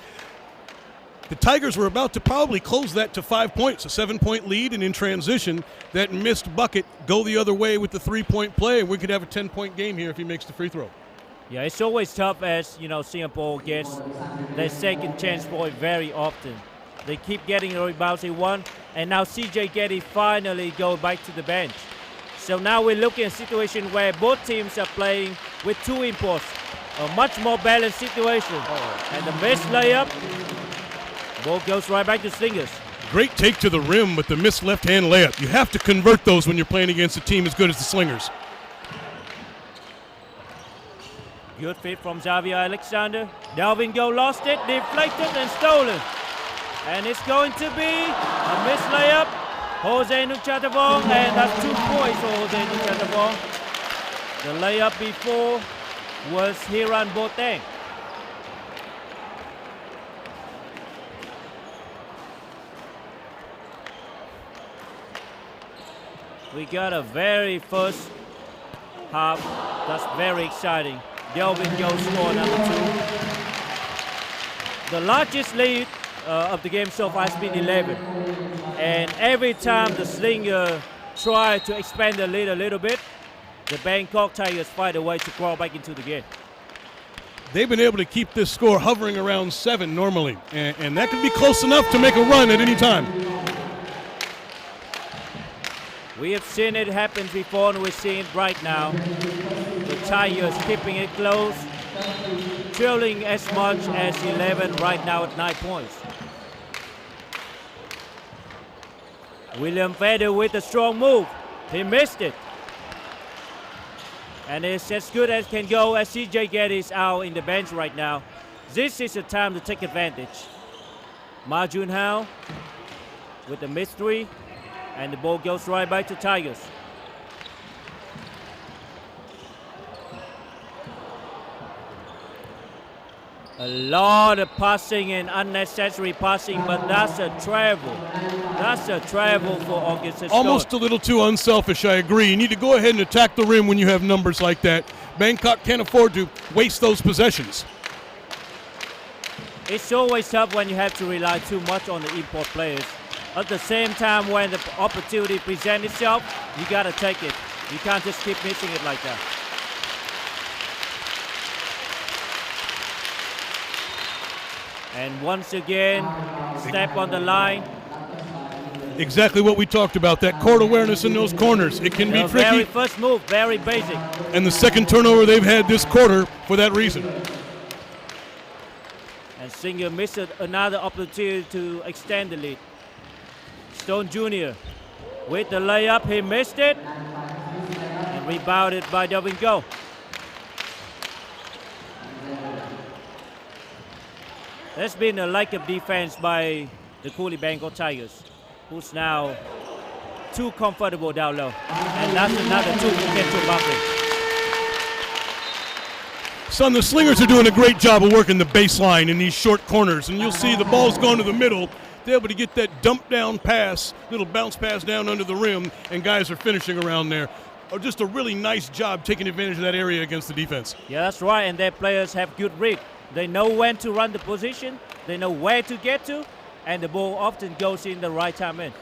the Tigers were about to probably close that to 5 points, a 7-point lead, and in transition, that missed bucket go the other way with the 3-point play, and we could have a 10-point game here if he makes the free throw. Yeah, it's always tough as, Singapore gets their second chance point very often. They keep getting the rebounds they want, and now CJ Getty finally go back to the bench. So now we're looking at a situation where both teams are playing with 2 imports, a much more balanced situation. And the missed layup, ball goes right back to Slingers. Great take to the rim, but the missed left-hand layup. You have to convert those when you're playing against a team as good as the Slingers. Good fit from Xavier Alexander. Delvin Go lost it, deflected and stolen. And it's going to be a missed layup. Jose Nuchatavong, and that's 2 points for Jose Nuchatavong. The layup before was Hiran Boateng. We got a very first half. That's very exciting. Delvin Go scored number 2. The largest lead of the game so far has been 11. And every time the Slinger try to expand the lead a little bit, the Bangkok Tigers find a way to crawl back into the game. They've been able to keep this score hovering around 7 normally, and that could be close enough to make a run at any time. We have seen it happen before, and we're seeing it right now. The Tigers keeping it close, trailing as much as 11 right now at 9 points. William Vedder with a strong move. He missed it. And it's as good as can go as CJ Getty is out in the bench right now. This is the time to take advantage. Ma Jun Hao with the missed 3. And the ball goes right back to Tigers. A lot of passing and unnecessary passing, but that's a travel. That's a travel for August. Almost a little too unselfish, I agree. You need to go ahead and attack the rim when you have numbers like that. Bangkok can't afford to waste those possessions. It's always tough when you have to rely too much on the import players. At the same time, when the opportunity presents itself, you got to take it. You can't just keep missing it like that. And once again, step on the line. Exactly what we talked about, that court awareness in those corners. It can be tricky. Very first move, very basic. And the second turnover they've had this quarter for that reason. And Singer missed another opportunity to extend the lead. Stone Jr. with the layup, he missed it. And rebounded by Delvin Go. There's been a lack of defense by the Cooley Bangkok Tigers, who's now too comfortable down low. And that's another 2 for Ken Tumbake. Son, the Slingers are doing a great job of working the baseline in these short corners. And you'll see the ball's going to the middle. They're able to get that dump down pass, little bounce pass down under the rim, and guys are finishing around there. Just a really nice job taking advantage of that area against the defense. Yeah, that's right, and their players have good read. They know when to run the position, they know where to get to, and the ball often goes in the right time in.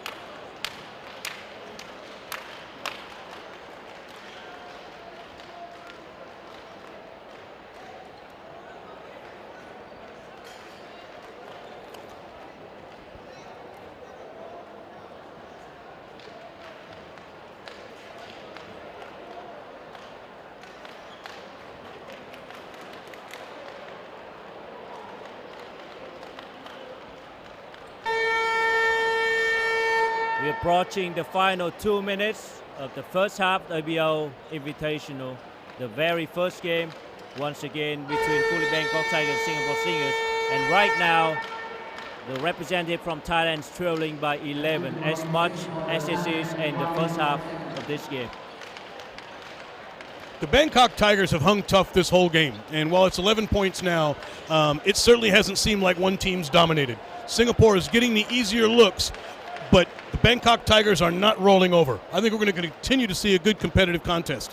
We're approaching the final 2 minutes of the first half ABL Invitational, the very first game, once again, between Cooley Bangkok Tigers and Singapore Slingers. And right now, the representative from Thailand is trailing by 11, as much as it is in the first half of this game. The Bangkok Tigers have hung tough this whole game, and while it's 11 points now, it certainly hasn't seemed like one team's dominated. Singapore is getting the easier looks, but the Bangkok Tigers are not rolling over. I think we're going to continue to see a good competitive contest.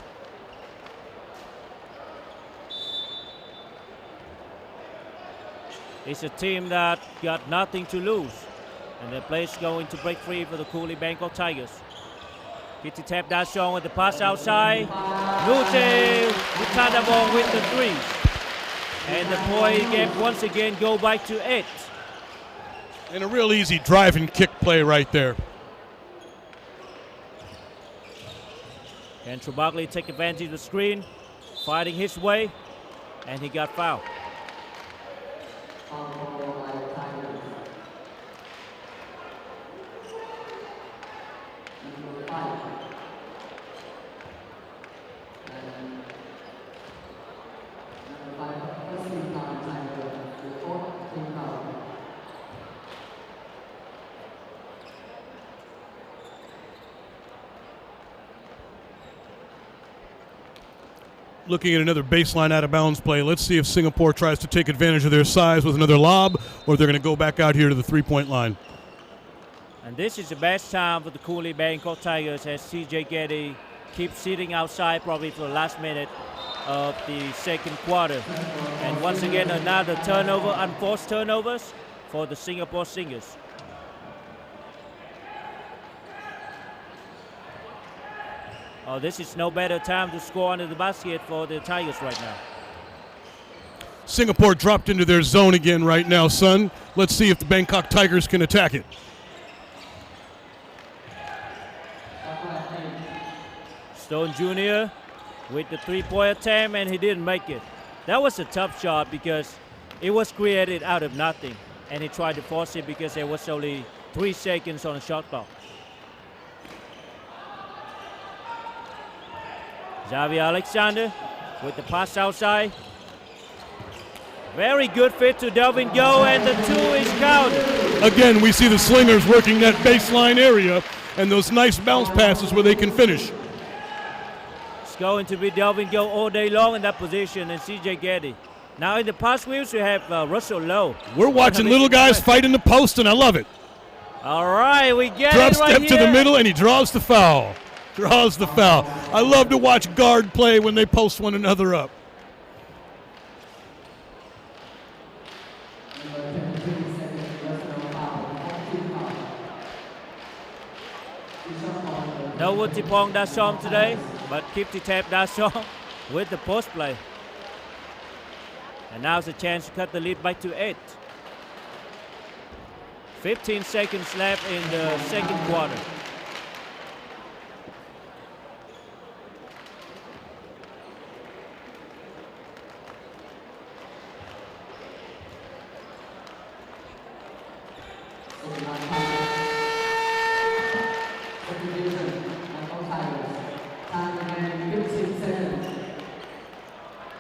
It's a team that got nothing to lose, and the play's going to break free for the Cooley Bangkok Tigers. Kitty tap that shot with the pass outside. Nuche Mukadabong with the 3. And the point game once again go back to 8. And a real easy drive and kick play right there. Can Trubagli take advantage of the screen, fighting his way, and he got fouled. looking at another baseline out of bounds play. Let's see if Singapore tries to take advantage of their size with another lob, or they're going to go back out here to the three-point line. And this is the best time for the Cooley Bangkok Tigers as CJ Getty keeps sitting outside probably for the last minute of the second quarter. And once again, another turnover, unforced turnovers for the Singapore Slingers. Oh, this is no better time to score under the basket for the Tigers right now. Singapore dropped into their zone again right now, son. Let's see if the Bangkok Tigers can attack it. Stone Jr. with the three-point attempt, and he didn't make it. That was a tough shot because it was created out of nothing, and he tried to force it because there was only 3 seconds on the shot clock. Xavier Alexander with the pass outside. Very good fit to Delvin Go, and the 2 is counted. Again, we see the Slingers working that baseline area and those nice bounce passes where they can finish. It's going to be Delvin Go all day long in that position, and CJ Getty. Now in the pass wheels, we have Russell Lowe. We're watching little guys fight in the post, and I love it. All right, we get Drop it right step here. to the middle, and he draws the foul. Draws the foul. I love to watch guard play when they post one another up. No Wuttipong Dashom today, but Kiptitep Dashom with the post play. And now's a chance to cut the lead back to 8. 15 seconds left in the second quarter.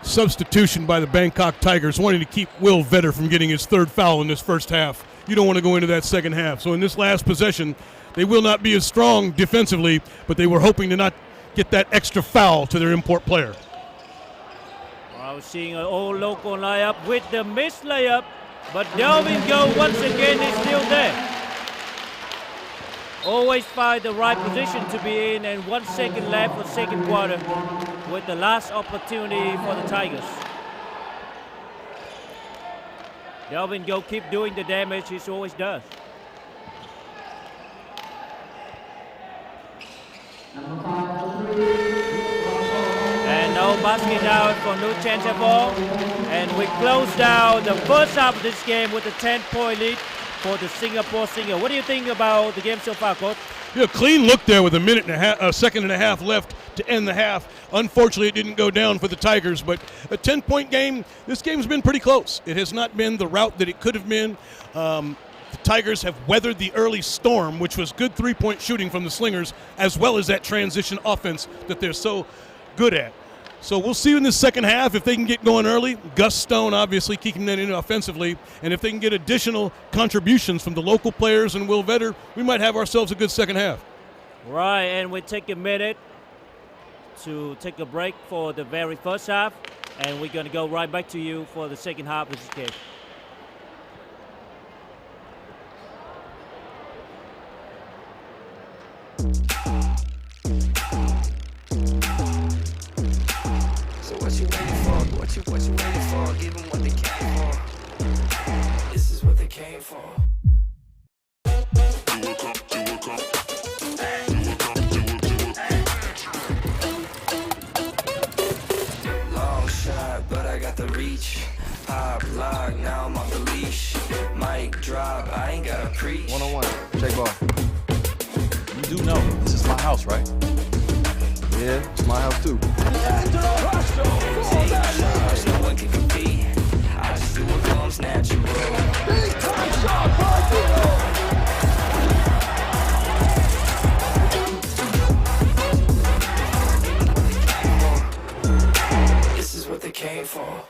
Substitution by the Bangkok Tigers, wanting to keep Will Vetter from getting his 3rd foul in this first half. You don't want to go into that second half. So in this last possession, they will not be as strong defensively, but they were hoping to not get that extra foul to their import player. I was seeing an old local layup with the missed layup, but Delvin Go once again is still there. Always find the right position to be in, and 1 second left for second quarter with the last opportunity for the Tigers. Delvin Go keep doing the damage he always does. And no basket out for no chance at all. And we close down the first half of this game with a 10-point lead for the Singapore Slingers. What do you think about the game so far, Coach? Yeah, clean look there with a second and a half left to end the half. Unfortunately, it didn't go down for the Tigers, but a 10-point game. This game's been pretty close. It has not been the route that it could have been. The Tigers have weathered the early storm, which was good three-point shooting from the Slingers, as well as that transition offense that they're so good at. So we'll see in the second half if they can get going early. Gus Stone obviously keeping that in offensively, and if they can get additional contributions from the local players and Will Vetter, we might have ourselves a good second half. Right, and we take a minute to take a break for the very first half, and we're going to go right back to you for the second half of this game. What you waiting for? What you waiting for? Give them what they came for. This is what they came for. Long shot, but I got the reach. Pop lock, now I'm off the leash. Mic drop, I ain't got a preach. 1-on-1, check ball. You do know this is my house, right? Yeah, it's my house too. Take charge, no one can compete. I just do what comes natural. Big time shot by Dino. This is what they came for.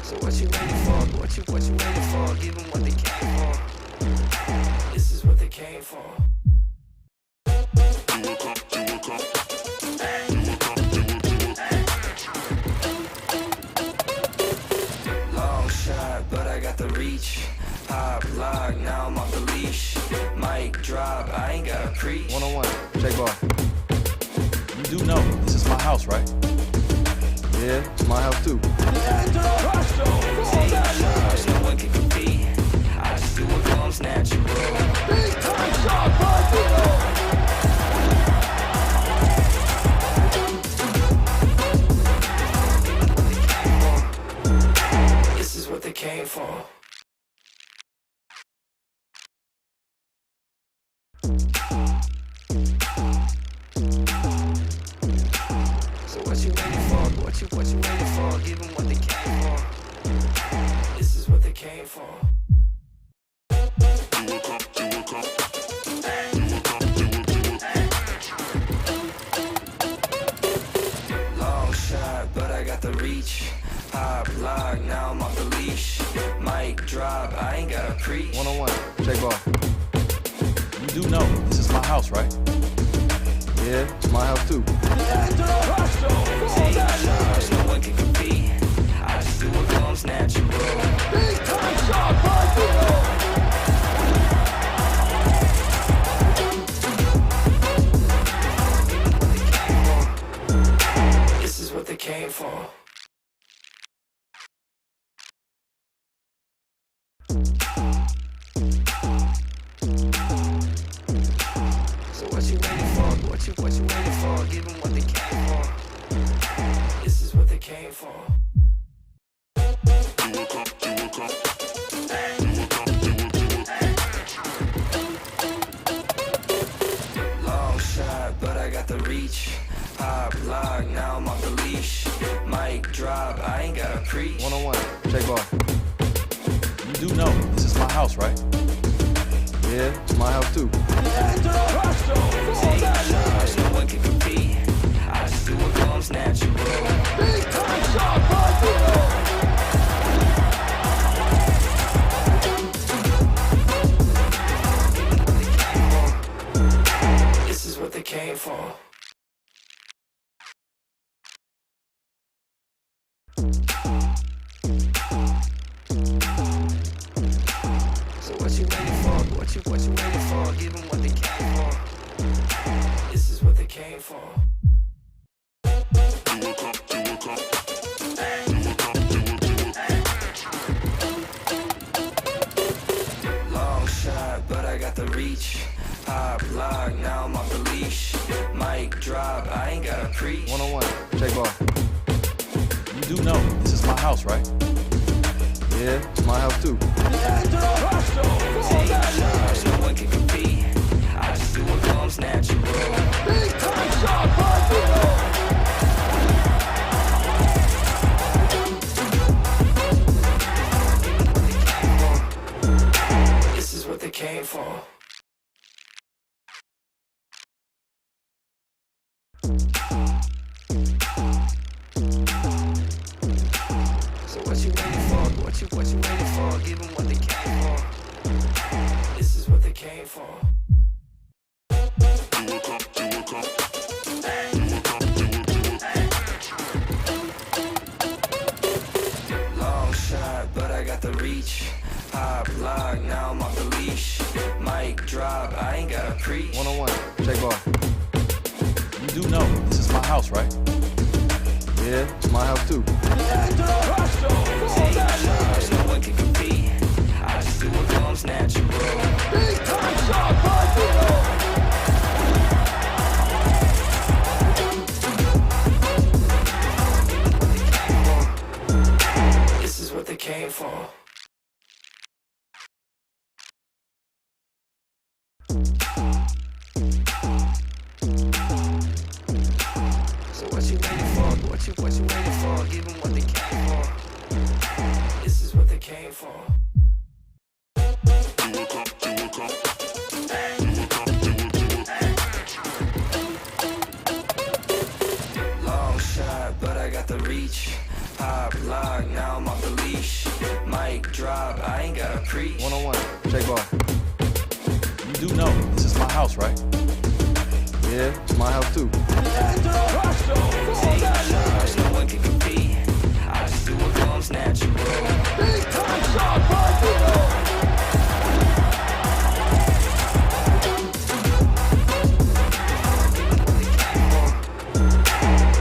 So what you waiting for? What you waiting for? Give them what they came for. came for. Long shot, but I got the reach. Pop, lock, now I'm off the leash. Mic drop, I ain't got a preach. One-on-one. J ball. You do know this is my house, right? Yeah, it's my house too. No one can compete. I just do what comes natural. This is what they came for. So what you waiting for? What you waiting for? Give them what they came for. This is what they came for. Long shot, but I got the reach. Pop, lock, now I'm off the leash. Mic drop, I ain't got a preach. One-on-one. J ball. You do know this is my house, right? Yeah, it's my house too. No one can compete. I just do what comes natural. This is what they came for. So what you waiting for? What you waiting for? Give them what they came for. This is what they came for. Long shot, but I got the reach. Pop, lock, now I'm off the leash. Mic drop, I ain't got a preach. One-on-one. J ball. You do know this is my house, right? Yeah, it's my house too. No one can compete. I just do what comes natural. This is what they came for. So what you waiting for? What you waiting for? Give them what they came for. This is what they came for. Long shot, but I got the reach. Pop, lock, now I'm off the leash. Mic drop, I ain't got a preach. One-on-one. J ball. You do know this is my house, right? Yeah, it's my house too. No one can compete. I just do what comes natural. This is what they came for. So what you waiting for? What you waiting for? Give them what they came for. This is what they came for. Long shot, but I got the reach. Pop, lock, now I'm off the leash. Mic drop, I ain't got a preach. One-on-one. J ball. You do know this is my house, right? Yeah, it's my house too. No one can compete. I just do what comes natural. This is what they came for. So what you waiting for? What you waiting for? Give them what they came for. This is what they came for. Long shot, but I got the reach. Pop, lock, now I'm off the leash. Mic drop, I ain't got a preach. One-on-one. J ball. You do know know this is my house, right? Yeah, it's my house too. No one can compete. I just do what comes natural.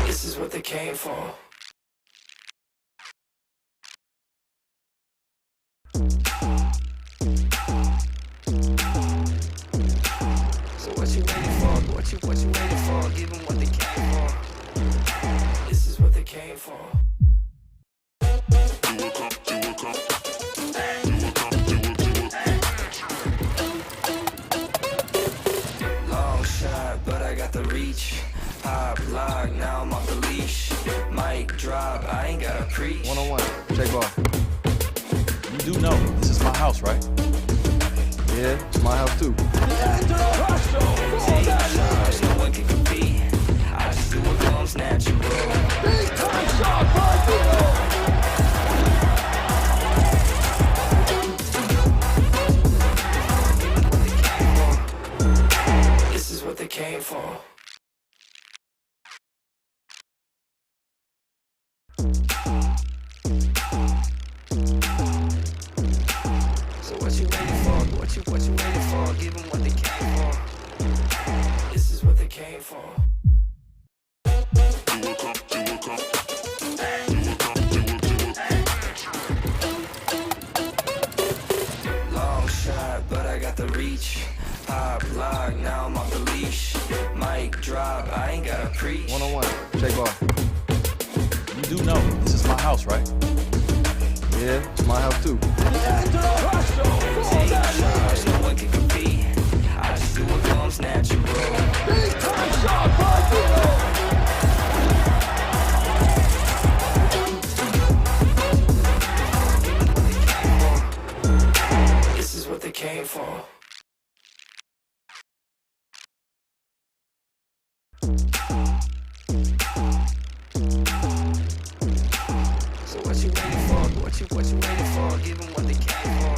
This is what they came for. So what you waiting for? What you waiting for? Give them what they came for. This is what they came for. Long shot, but I got the reach. Pop lock, now I'm off the leash. Mic drop, I ain't gotta preach. One-on-one, check ball. You do know this is my house, right? Yeah, it's my house too. No one can compete. I just do what comes natural. This is what they came for. So what you waiting for? What you waiting for? Give them what they came for. This is what they came for. Long shot, but I got the reach. Pop lock, now I'm off the leash. Mic drop, I ain't gotta preach. One-on-one, check ball. You do know this is my house, right? Yeah, it's my house too. No one can compete. I just do what comes natural. This is what they came for. So what you waiting for? What you waiting for? Give them what they came for.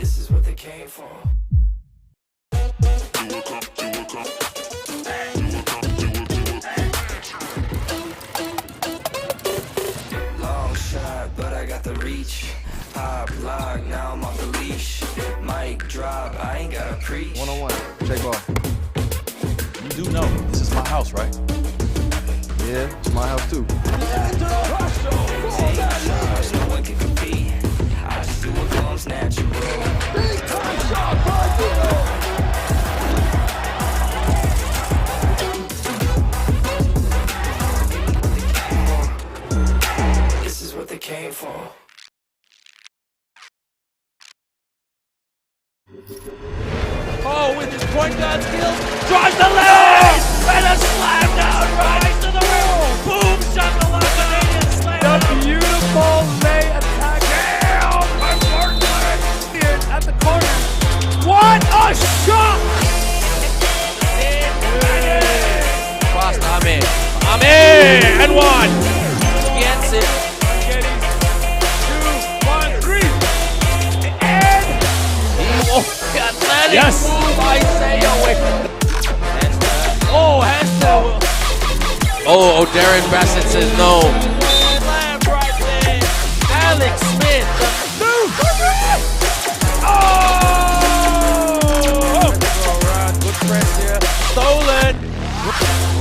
This is what they came for. Long shot, but I got the reach. Pop lock, now I'm off the leash. Mic drop, I ain't gotta preach. One-on-one, check ball. You do know this is my house, right? Yeah, it's my house too. No one can compete. I just do what comes natural. This is what they came for. Oh, with his point guard skills, drives the lane, and a slam down right to the rim. Boom, shot the Canadian slam. The beautiful lay attack down by Bartlett at the corner. What a shot! Fast, I'm in. And one. Gets it. Getting 2, 1, 3. And Athletic Yes. move, I say away. And, Has to. Darren Bassett says no. slam right there. Alex Smith. Good press here. Stolen.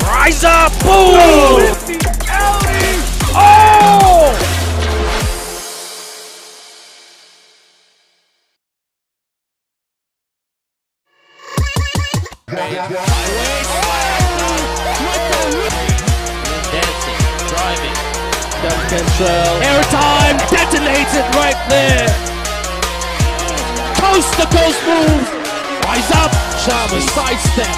Rise up. Boom. With the alley. Dancing, driving. Control. Airtime detonated right there. Coast to coast move. Rise up. Chalmers sidestep.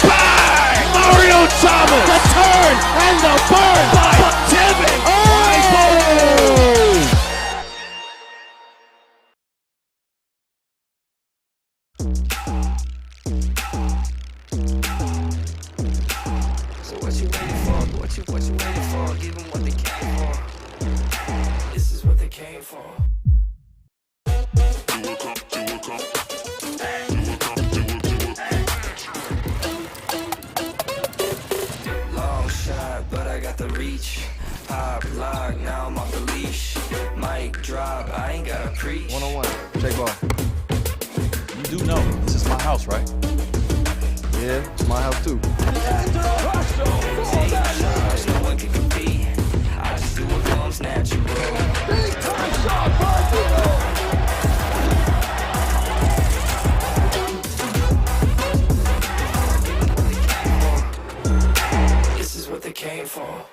Bang! Mario Chalmers. The turn and the burn by Tibbet. So what you waiting for? What you waiting for? Give them what they came for. This is what they came for. Pop, lock, now I'm off the leash. Mic drop, I ain't gotta preach. One-on-one. J ball. You do know this is my house, right? Yeah, it's my house too. Take charge, no one can compete. I just do what comes natural. This is what they came for.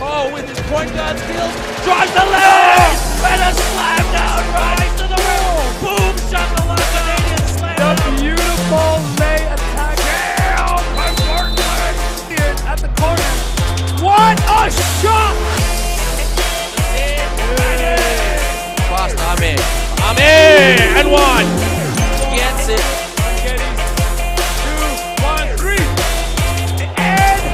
Oh, with his point guard skills, drives the lane, and a slam down right to the rim. Boom, shot the left Canadian slam. The beautiful lay attack. Down by Portland at the corner. What a shot! Fast, I'm in. And one. Gets it. 2, 1, 3. And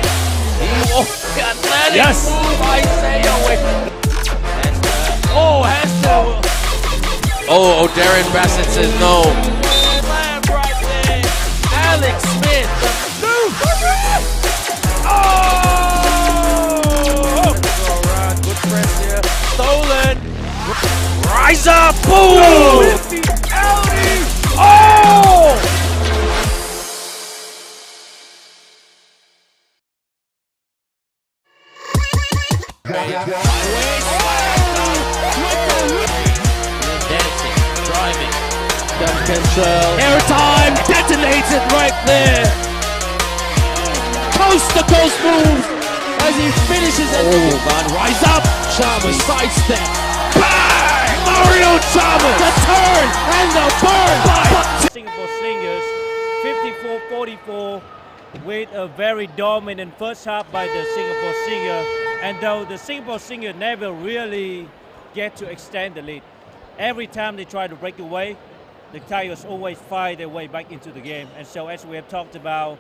athletic move by Sayo. And has to. Oh, Darren Bassett says no. Slam right there. Alex Smith. Good press here. Stolen. Rise up. Boom. With the outie. Oh! Driving. Control. Airtime detonated right there. Coast to coast move as he finishes it. Rise up. Chalmers sidestep. Bang! Mario Chalmers. The turn and the burn by Singapore Slingers, 54-44, with a very dominant first half by the Singapore Slinger. And though the Singapore Slinger never really get to extend the lead, every time they try to break away, the Tigers always find their way back into the game. And so as we have talked about,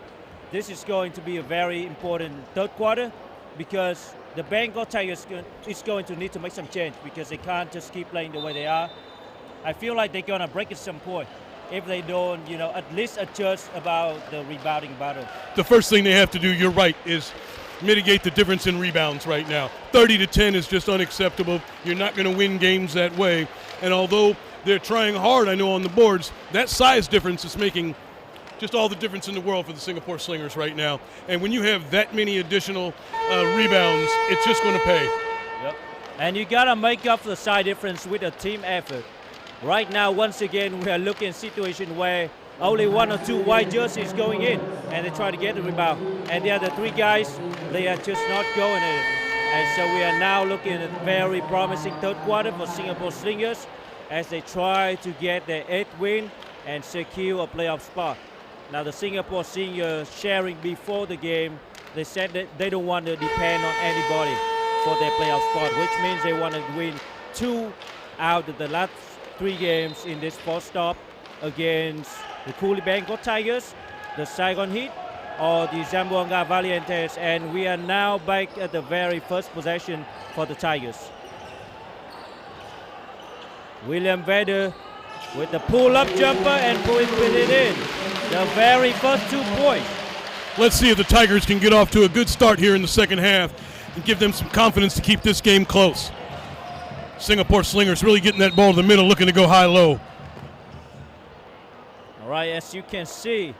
this is going to be a very important third quarter because the Bangkok Tigers is going to need to make some change because they can't just keep playing the way they are. I feel like they're going to break at some point if they don't, at least adjust about the rebounding battle. The first thing they have to do, you're right, is mitigate the difference in rebounds right now. 30-10 is just unacceptable. You're not going to win games that way. And although they're trying hard, I know, on the boards, that size difference is making just all the difference in the world for the Singapore Slingers right now. And when you have that many additional rebounds, it's just going to pay. Yep. And you got to make up the size difference with a team effort. Right now, once again, we are looking at a situation where only 1 or 2 white jerseys going in, and they try to get the rebound. And the other 3 guys, they are just not going in. And so we are now looking at a very promising third quarter for Singapore Slingers as they try to get their 8th win and secure a playoff spot. Now the Singapore Slingers sharing before the game, they said that they don't want to depend on anybody for their playoff spot, which means they want to win 2 out of the last 3 games in this first stop against the Coolie Bangkok Tigers, the Saigon Heat, or the Zamboanga Valientes. And we are now back at the very first possession for the Tigers. William Vedder with the pull-up jumper and put it in. The very first 2 points. Let's see if the Tigers can get off to a good start here in the second half and give them some confidence to keep this game close. Singapore Slingers really getting that ball to the middle, looking to go high-low. All right, as you can see,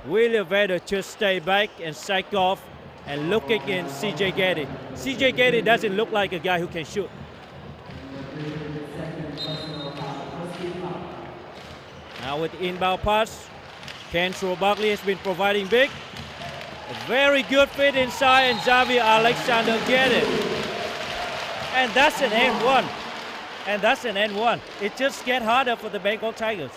William Vedder just stay back and sack off and looking in CJ Getty. CJ Getty doesn't look like a guy who can shoot. Now with the inbound pass, Kentrell Buckley has been providing big. A very good fit inside, and Xavier Alexander get it. And that's an N1. And that's an N1. It just gets harder for the Bangkok Tigers.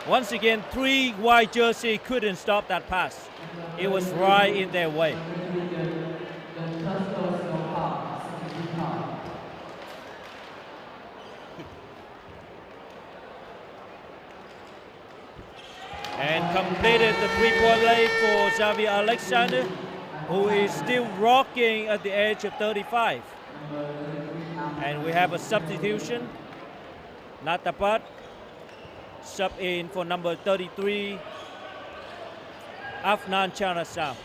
Once again, 3 white jersey couldn't stop that pass. It was right in their way. And completed the 3-point lay for Xavier Alexander, who is still rocking at the age of 35. And we have a substitution. Natapat sub in for number 33, Afnan Chanasao.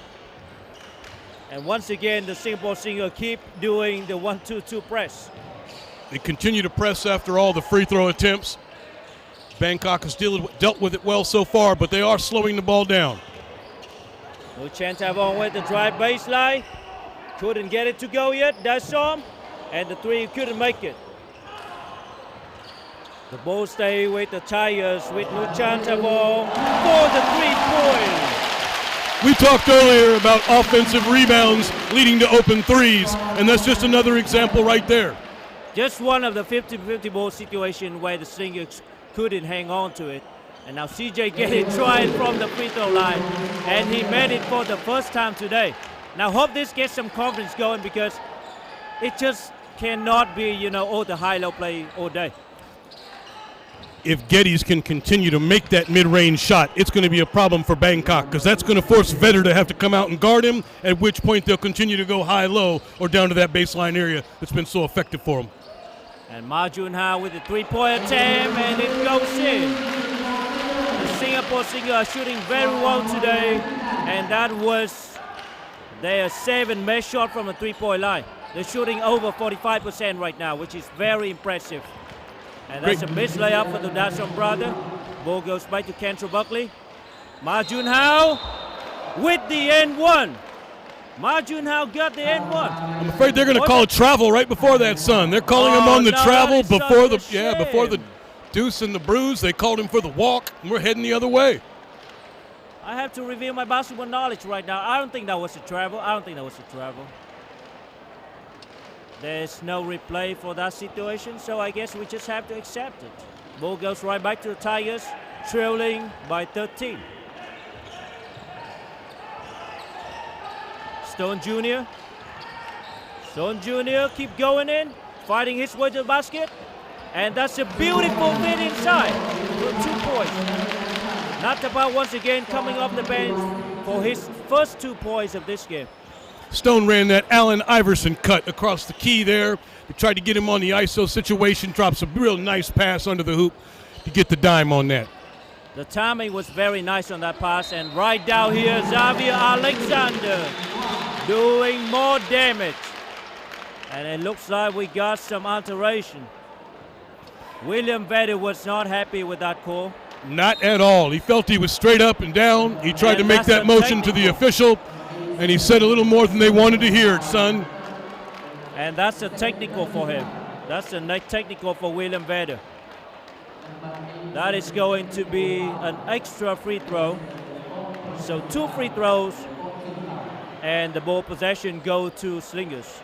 And once again, the Singapore Slingers keep doing the 1-2-2 press. They continue to press after all the free throw attempts. Bangkok has dealt with it well so far, but they are slowing the ball down. Nuchantavon with the drive baseline. Couldn't get it to go yet, Dasom. And the three couldn't make it. The ball stay with the Tigers with Nuchantavon for the 3-point. We talked earlier about offensive rebounds leading to open threes, and that's just another example right there. Just one of the 50-50 ball situation where the Slingers couldn't hang on to it. And now CJ Getty trying from the free throw line, and he made it for the first time today. Now hope this gets some confidence going, because it just cannot be, all the high-low play all day. If Geddes can continue to make that mid-range shot, it's going to be a problem for Bangkok, because that's going to force Vedder to have to come out and guard him, at which point they'll continue to go high-low or down to that baseline area that's been so effective for them. And Ma Junhao with the three-point attempt, and it goes in. The Singapore Slingers are shooting very well today, and that was their 7th made shot from a three-point line. They're shooting over 45% right now, which is very impressive. And that's a missed layup for the Dasom brother. Ball goes back to Kentrell Buckley. Ma Junhao with the N1. Ma Junhao got the N1. I'm afraid they're going to call a travel right before that, son. They're calling him on the travel before the deuce and the bruise. They called him for the walk, and we're heading the other way. I have to reveal my basketball knowledge right now. I don't think that was a travel. There's no replay for that situation, so I guess we just have to accept it. Ball goes right back to the Tigers, trailing by 13. Stone Jr. Keep going in, fighting his way to the basket. And that's a beautiful fit inside for 2 points. Natapa once again coming off the bench for his first 2 points of this game. Stone ran that Allen Iverson cut across the key there. They tried to get him on the ISO situation, drops a real nice pass under the hoop to get the dime on that. The timing was very nice on that pass, and right down here, Xavier Alexander doing more damage. And it looks like we got some alteration. William Vedder was not happy with that call. Not at all. He felt he was straight up and down. He tried to make that motion to the official, and he said a little more than they wanted to hear, son. And that's a technical for him. That's a technical for William Vedder. That is going to be an extra free throw. So 2 free throws, and the ball possession go to Slingers.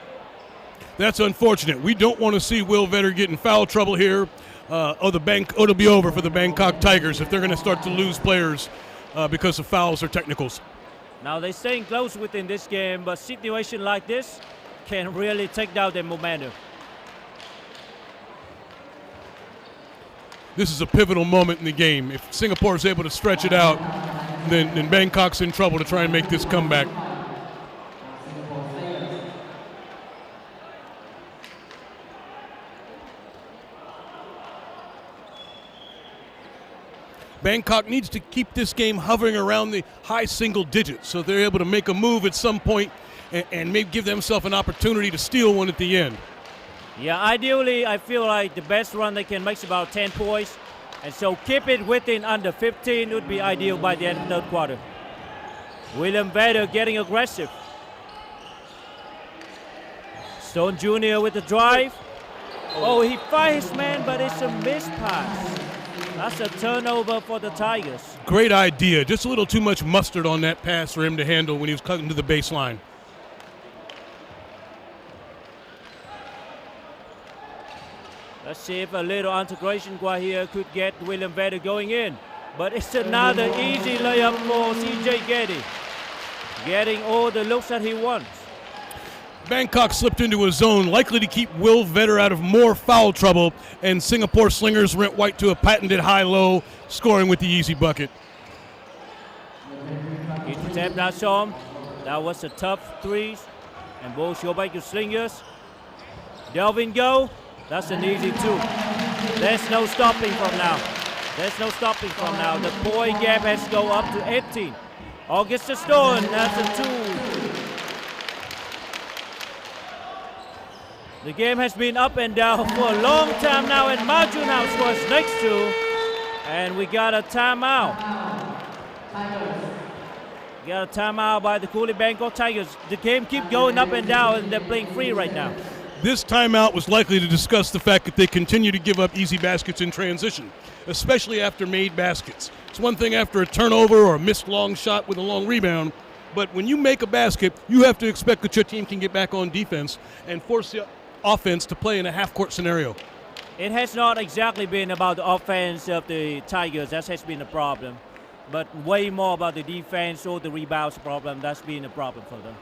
That's unfortunate. We don't want to see Will Vedder get in foul trouble here. It'll be over for the Bangkok Tigers if they're going to start to lose players because of fouls or technicals. Now they're staying close within this game, but situation like this can really take down their momentum. This is a pivotal moment in the game. If Singapore is able to stretch it out, then Bangkok's in trouble to try and make this comeback. Bangkok needs to keep this game hovering around the high single digits so they're able to make a move at some point and maybe give themselves an opportunity to steal one at the end. Yeah, ideally, I feel like the best run they can make is about 10 points. And so keep it within under 15 would be ideal by the end of the third quarter. William Vedder getting aggressive. Stone Jr. with the drive. Oh, he finds his man, but it's a missed pass. That's a turnover for the Tigers. Great idea. Just a little too much mustard on that pass for him to handle when he was cutting to the baseline. Let's see if a little integration here could get William Vedder going in. But it's another easy layup for CJ Getty. Getting all the looks that he wants. Bangkok slipped into a zone likely to keep Will Vedder out of more foul trouble, and Singapore Slingers went white to a patented high-low, scoring with the easy bucket. That was a tough threes, and ball show back to Slingers. Delvin go, that's an easy 2. There's no stopping from now. There's no stopping from now. The point gap has go up to 18. Augustus Stone has a 2. The game has been up and down for a long time now, and Ma Junhao scores next to, and we got a timeout. Got a timeout by the Coolie Bangkok Tigers. The game keep going up and down, and they're playing free right now. This timeout was likely to discuss the fact that they continue to give up easy baskets in transition, especially after made baskets. It's one thing after a turnover or a missed long shot with a long rebound, but when you make a basket, you have to expect that your team can get back on defense and force the offense to play in a half-court scenario. It has not exactly been about the offense of the Tigers. That has been a problem. But way more about the defense or the rebounds problem. That's been a problem for them.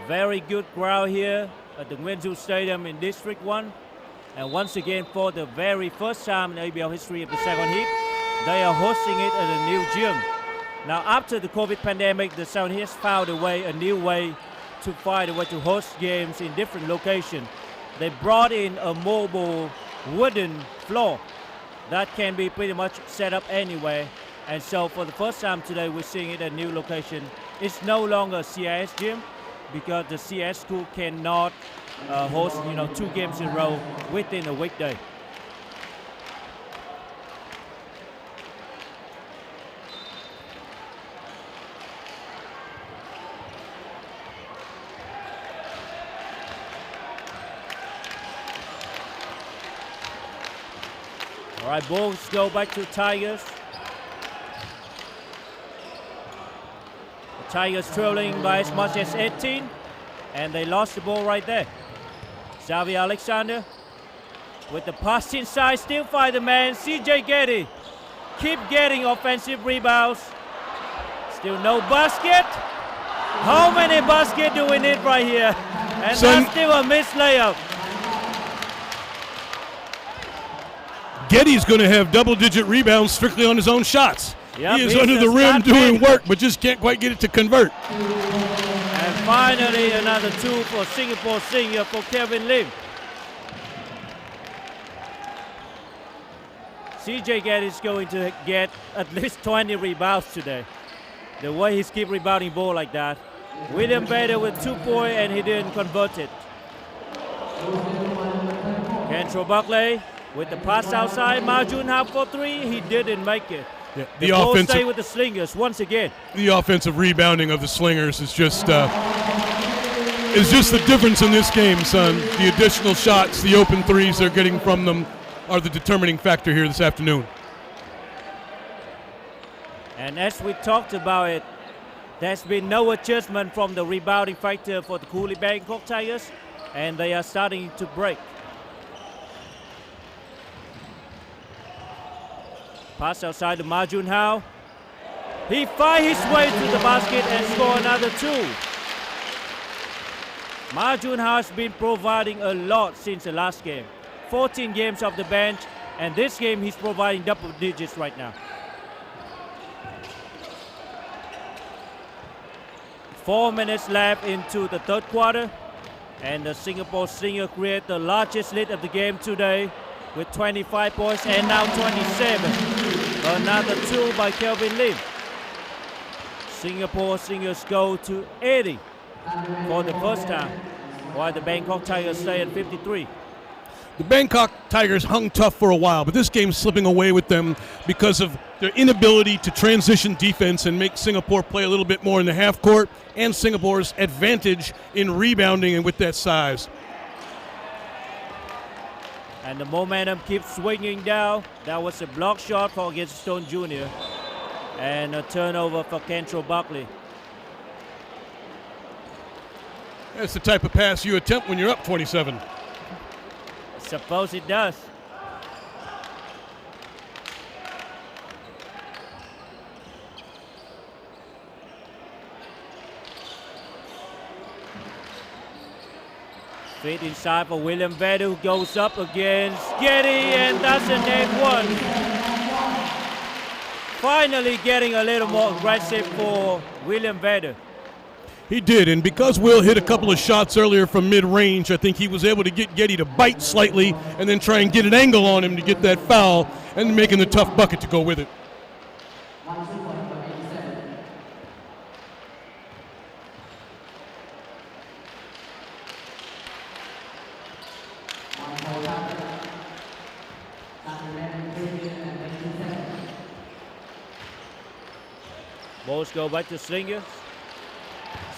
Very good crowd here at the Nguyen Stadium in District 1. And once again, for the very first time in ABL history of the second heat, they are hosting it at a new gym. Now, after the COVID pandemic, the Second Heat has found a new way to find a way to host games in different locations. They brought in a mobile wooden floor that can be pretty much set up anywhere. And so for the first time today, we're seeing it at a new location. It's no longer a CIS gym, because the CS school cannot host 2 games in a row within a weekday. All right, balls go back to Tigers. Tigers trailing by as much as 18, and they lost the ball right there. Xavier Alexander with the pass inside, still find the man. CJ Getty keep getting offensive rebounds. Still no basket. How many baskets do we need right here? And that's still a missed layup. Getty's going to have double-digit rebounds strictly on his own shots. Yep, he is under the rim doing work, but just can't quite get it to convert. And finally, another 2 for Singapore senior for Kevin Lim. CJ Getty is going to get at least 20 rebounds today. The way he's keep rebounding ball like that. William Bader with 2 points, and he didn't convert it. Kentrell Buckley with the pass outside. Ma Junhao for 3. He didn't make it. Yeah, the ball stay with the Slingers once again. The offensive rebounding of the Slingers is just the difference in this game, son. The additional shots, the open threes they're getting from them are the determining factor here this afternoon. And as we talked about it, there's been no adjustment from the rebounding factor for the Coolie Bangkok Tigers, and they are starting to break. Pass outside to Ma Junhao. He finds his way to the basket and score another 2. Ma Junhao has been providing a lot since the last game. 14 games off the bench, and this game he's providing double digits right now. 4 minutes left into the third quarter, and the Singapore Slinger create the largest lead of the game today with 25 points and now 27. Another 2 by Kelvin Lim. Singapore Slingers go to 80 for the first time, while the Bangkok Tigers stay at 53. The Bangkok Tigers hung tough for a while, but this game's slipping away with them because of their inability to transition defense and make Singapore play a little bit more in the half court, and Singapore's advantage in rebounding and with that size. And the momentum keeps swinging down. That was a block shot for against Stone Jr. And a turnover for Kentrell Buckley. That's the type of pass you attempt when you're up 27. Suppose it does. Feed inside for William Vedder, who goes up against Getty, and that's an and one. Finally getting a little more aggressive for William Vedder. He did, and because Will hit a couple of shots earlier from mid-range, I think he was able to get Getty to bite slightly and then try and get an angle on him to get that foul and making the tough bucket to go with it. Balls go back to Slingers.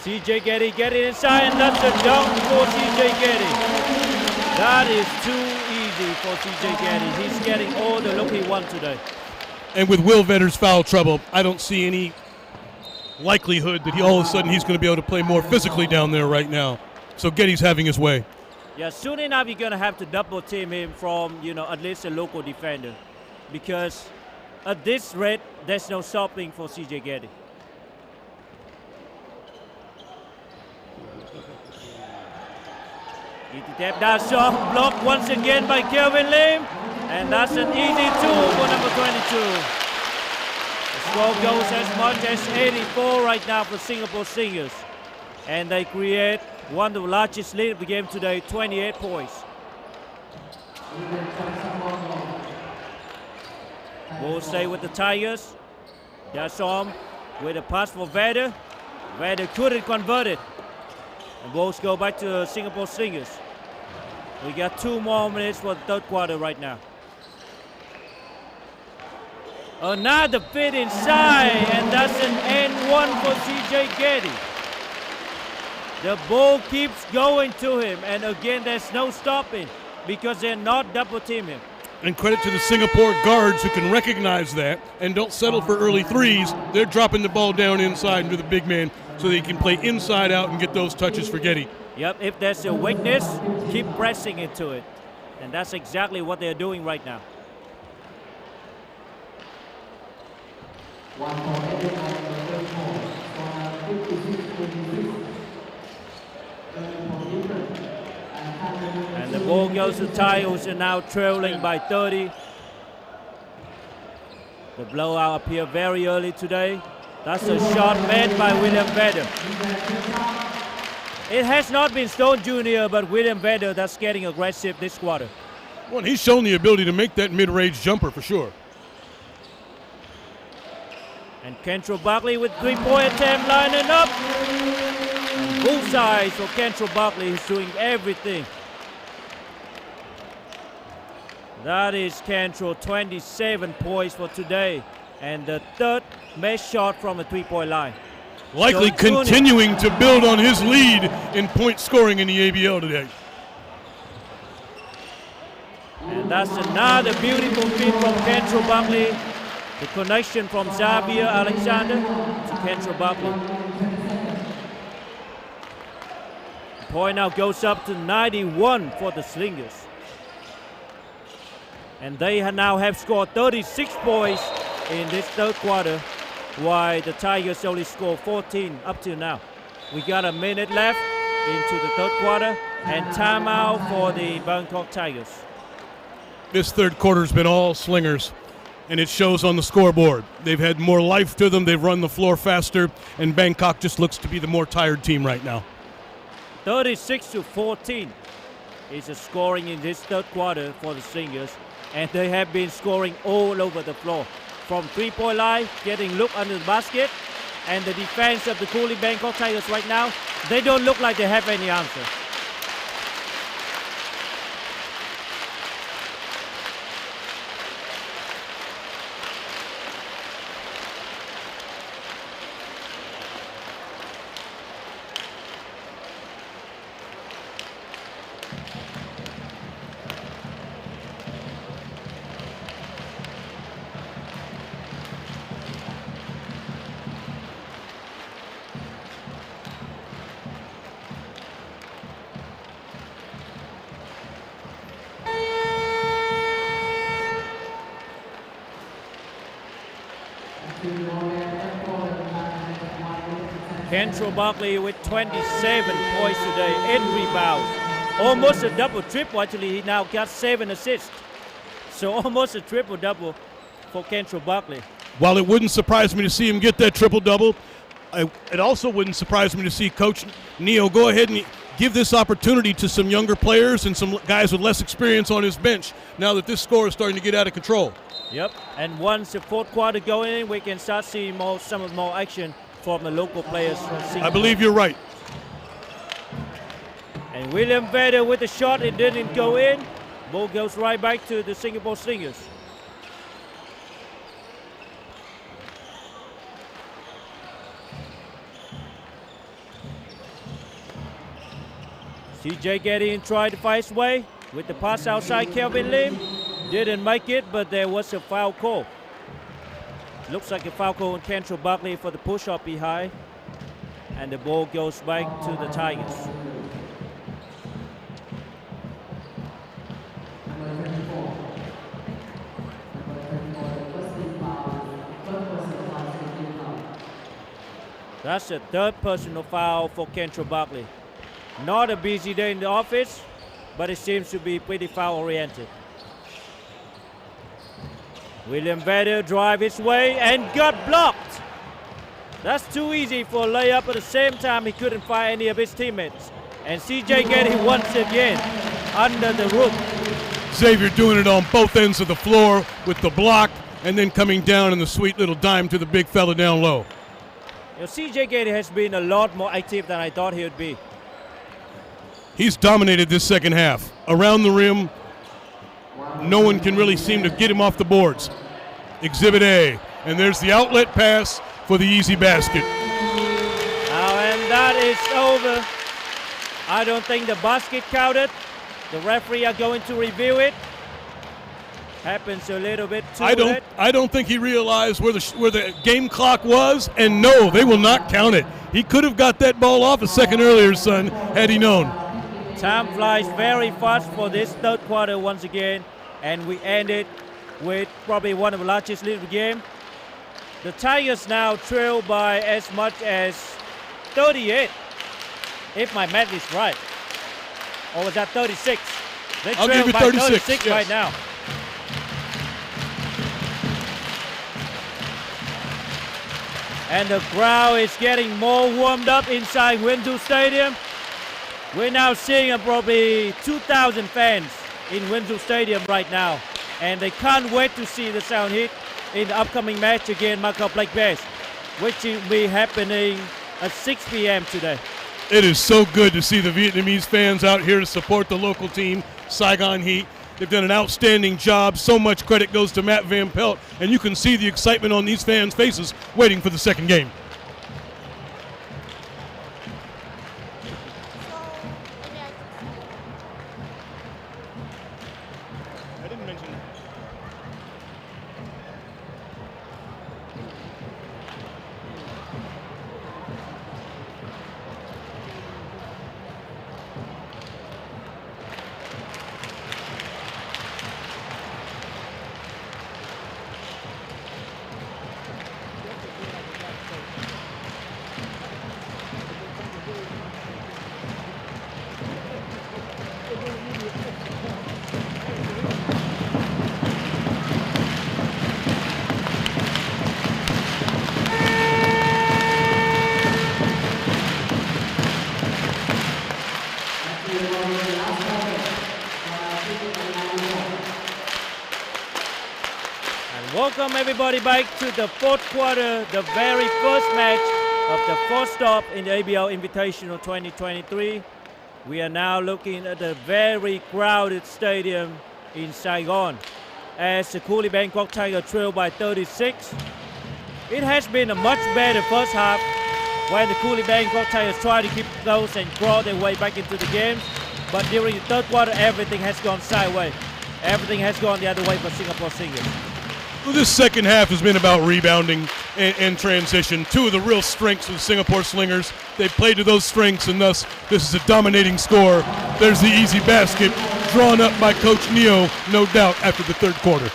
CJ Getty getting inside, and that's a dunk for CJ Getty. That is too easy for CJ Getty. He's getting all the look he wants today. And with Will Vedder's foul trouble, I don't see any likelihood that all of a sudden he's going to be able to play more physically down there right now. So Getty's having his way. Yeah, soon enough you're going to have to double team him from, at least a local defender. Because at this rate, there's no stopping for CJ Getty. Tap that shot blocked once again by Kelvin Lim, and that's an easy two for number 22. The score goes as much as 84 right now for Singapore Slingers, and they create one of the largest lead of the game today, 28 points. We'll stay with the Tigers. Dassom with a pass for Vedder. Vedder couldn't convert it. And balls go back to Singapore Slingers. We got 2 more minutes for the third quarter right now. Another fit inside, and that's an and one for CJ Getty. The ball keeps going to him, and again, there's no stopping because they're not double teaming. And credit to the Singapore guards who can recognize that and don't settle for early threes. They're dropping the ball down inside into the big man so they can play inside out and get those touches for Getty. Yep, if there's a weakness, keep pressing into it. And that's exactly what they're doing right now. And the ball goes to Tigers, and now trailing by 30. The blowout appeared very early today. That's a shot made by William Vedder. It has not been Stone Jr., but William Vedder that's getting aggressive this quarter. Well, he's shown the ability to make that mid-range jumper for sure. And Kentrell Buckley with 3-point attempt lining up. Bullseye for Kentrell Buckley, who's doing everything. That is Kentrell, 27 points for today. And the third best shot from a 3-point line. Likely continuing to build on his lead in point scoring in the ABL today. And that's another beautiful feed from Kentrell Buckley. The connection from Xavier Alexander to Kentrell Buckley. The point now goes up to 91 for the Slingers. And they now have scored 36 points in this third quarter, while the Tigers only scored 14 up till now. We got a minute left into the third quarter, and timeout for the Bangkok Tigers. This third quarter's been all Slingers, and it shows on the scoreboard. They've had more life to them, they've run the floor faster, and Bangkok just looks to be the more tired team right now. 36-14 is the scoring in this third quarter for the Slingers, and they have been scoring all over the floor. From 3-point line, getting look under the basket, and the defense of the Coolie Bangkok Tigers right now, they don't look like they have any answer. Kentrell Buckley with 27 points today, 8 rebounds. almost a double-triple. Actually, he now got 7 assists. So almost a triple-double for Kentrell Barkley. While it wouldn't surprise me to see him get that triple-double, it also wouldn't surprise me to see Coach Neo go ahead and give this opportunity to some younger players and some guys with less experience on his bench now that this score is starting to get out of control. Yep, and once the fourth quarter going in, we can start seeing some more action from the local players from Singapore. I believe you're right. And William Vedder with the shot, it didn't go in. Ball goes right back to the Singapore Slingers. CJ Getty tried to fight his way with the pass outside Kelvin Lim. Didn't make it, but there was a foul call. Looks like a foul call on Kentrell Barkley for the push-up behind. And the ball goes back to the Tigers. That's the third personal foul for Kentrell Barkley. Not a busy day in the office, but it seems to be pretty foul-oriented. William Vedder drive his way and got blocked. That's too easy for a layup. At the same time, he couldn't find any of his teammates. And CJ Getty once again under the roof. Xavier doing it on both ends of the floor with the block and then coming down in the sweet little dime to the big fella down low. You know, CJ Getty has been a lot more active than I thought he would be. He's dominated this second half. Around the rim, no one can really seem to get him off the boards. Exhibit A. And there's the outlet pass for the easy basket. Now, and that is over. I don't think the basket counted. The referee are going to review it. Happens a little bit too late. I don't think he realized where the game clock was, and no, they will not count it. He could have got that ball off a second earlier, son, had he known. Time flies very fast for this third quarter once again, and we ended with probably one of the largest leads of the game. The Tigers now trail by as much as 38, if my math is right. Or was that 36? They I'll trail give you by 36, 36 yes. right now. And the crowd is getting more warmed up inside Windu Stadium. We're now seeing probably 2,000 fans in Windu Stadium right now. And they can't wait to see the Sound Heat in the upcoming match against Macau Black Bears, which will be happening at 6 p.m. today. It is so good to see the Vietnamese fans out here to support the local team, Saigon Heat. They've done an outstanding job. So much credit goes to Matt Van Pelt, and you can see the excitement on these fans' faces waiting for the second game. I didn't mention that. Welcome everybody back to the fourth quarter, the very first match of the fourth stop in the ABL Invitational 2023. We are now looking at a very crowded stadium in Saigon as the Coolie Bangkok Tiger trail by 36. It has been a much better first half when the Coolie Bangkok Tigers try to keep close and crawl their way back into the game. But during the third quarter, everything has gone sideways. Everything has gone the other way for Singapore Slingers. Well, this second half has been about rebounding and transition. Two of the real strengths of the Singapore Slingers. They played to those strengths, and thus this is a dominating score. There's the easy basket drawn up by Coach Neo, no doubt, after the third quarter.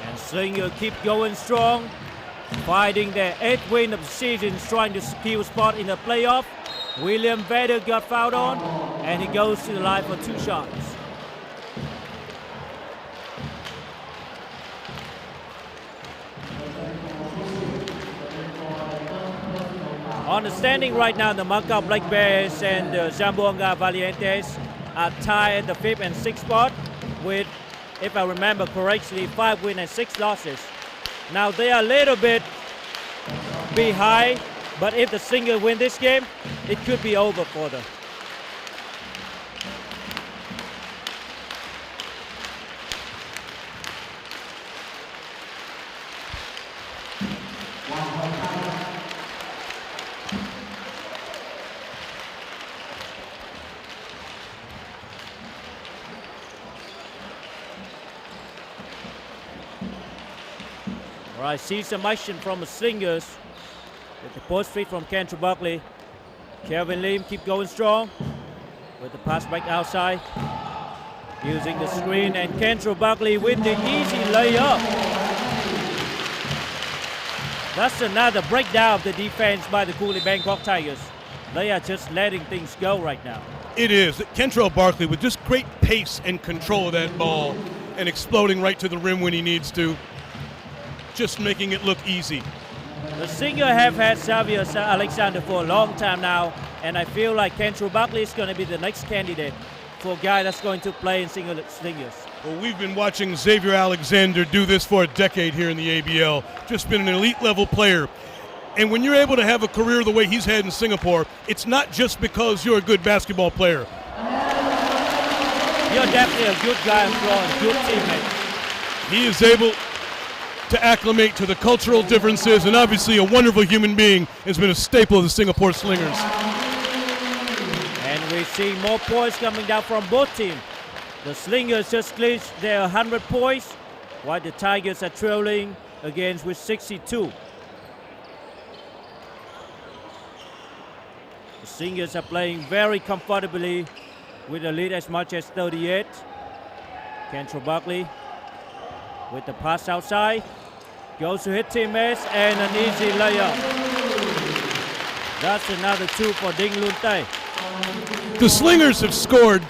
And Slingers keep going strong, fighting their 8th win of the season, trying to secure a spot in the playoff. William Vader got fouled on, and he goes to the line for 2 shots. On the standing right now, the Bangkok Black Bears and the Zamboanga Valientes are tied at the 5th and 6th spot with, if I remember correctly, 5 wins and 6 losses. Now they are a little bit behind, but if the Slingers win this game, it could be over for them. All right, see some action from the Slingers with the post feed from Kendra Buckley. Kelvin Lim keep going strong with the pass back outside. Using the screen, and Kendra Buckley with the easy layup. That's another breakdown of the defense by the Cooley Bangkok Tigers. They are just letting things go right now. It is. Kentrell Barkley with just great pace and control of that ball and exploding right to the rim when he needs to. Just making it look easy. The Slingers have had Xavier Alexander for a long time now, and I feel like Kentrell Buckley is going to be the next candidate for a guy that's going to play in Slingers. Well, we've been watching Xavier Alexander do this for a decade here in the ABL. Just been an elite level player. And when you're able to have a career the way he's had in Singapore, it's not just because you're a good basketball player. You're definitely a good guy on floor, a good teammate. He is able to acclimate to the cultural differences, and obviously a wonderful human being, has been a staple of the Singapore Slingers. And we see more points coming down from both teams. The Slingers just clinched their 100 points, while the Tigers are trailing against with 62. The Slingers are playing very comfortably with a lead as much as 38. Kentrell Buckley with the pass outside. Goes to his teammates and an easy layup. That's another 2 for Ding Lun Tay. The Slingers have scored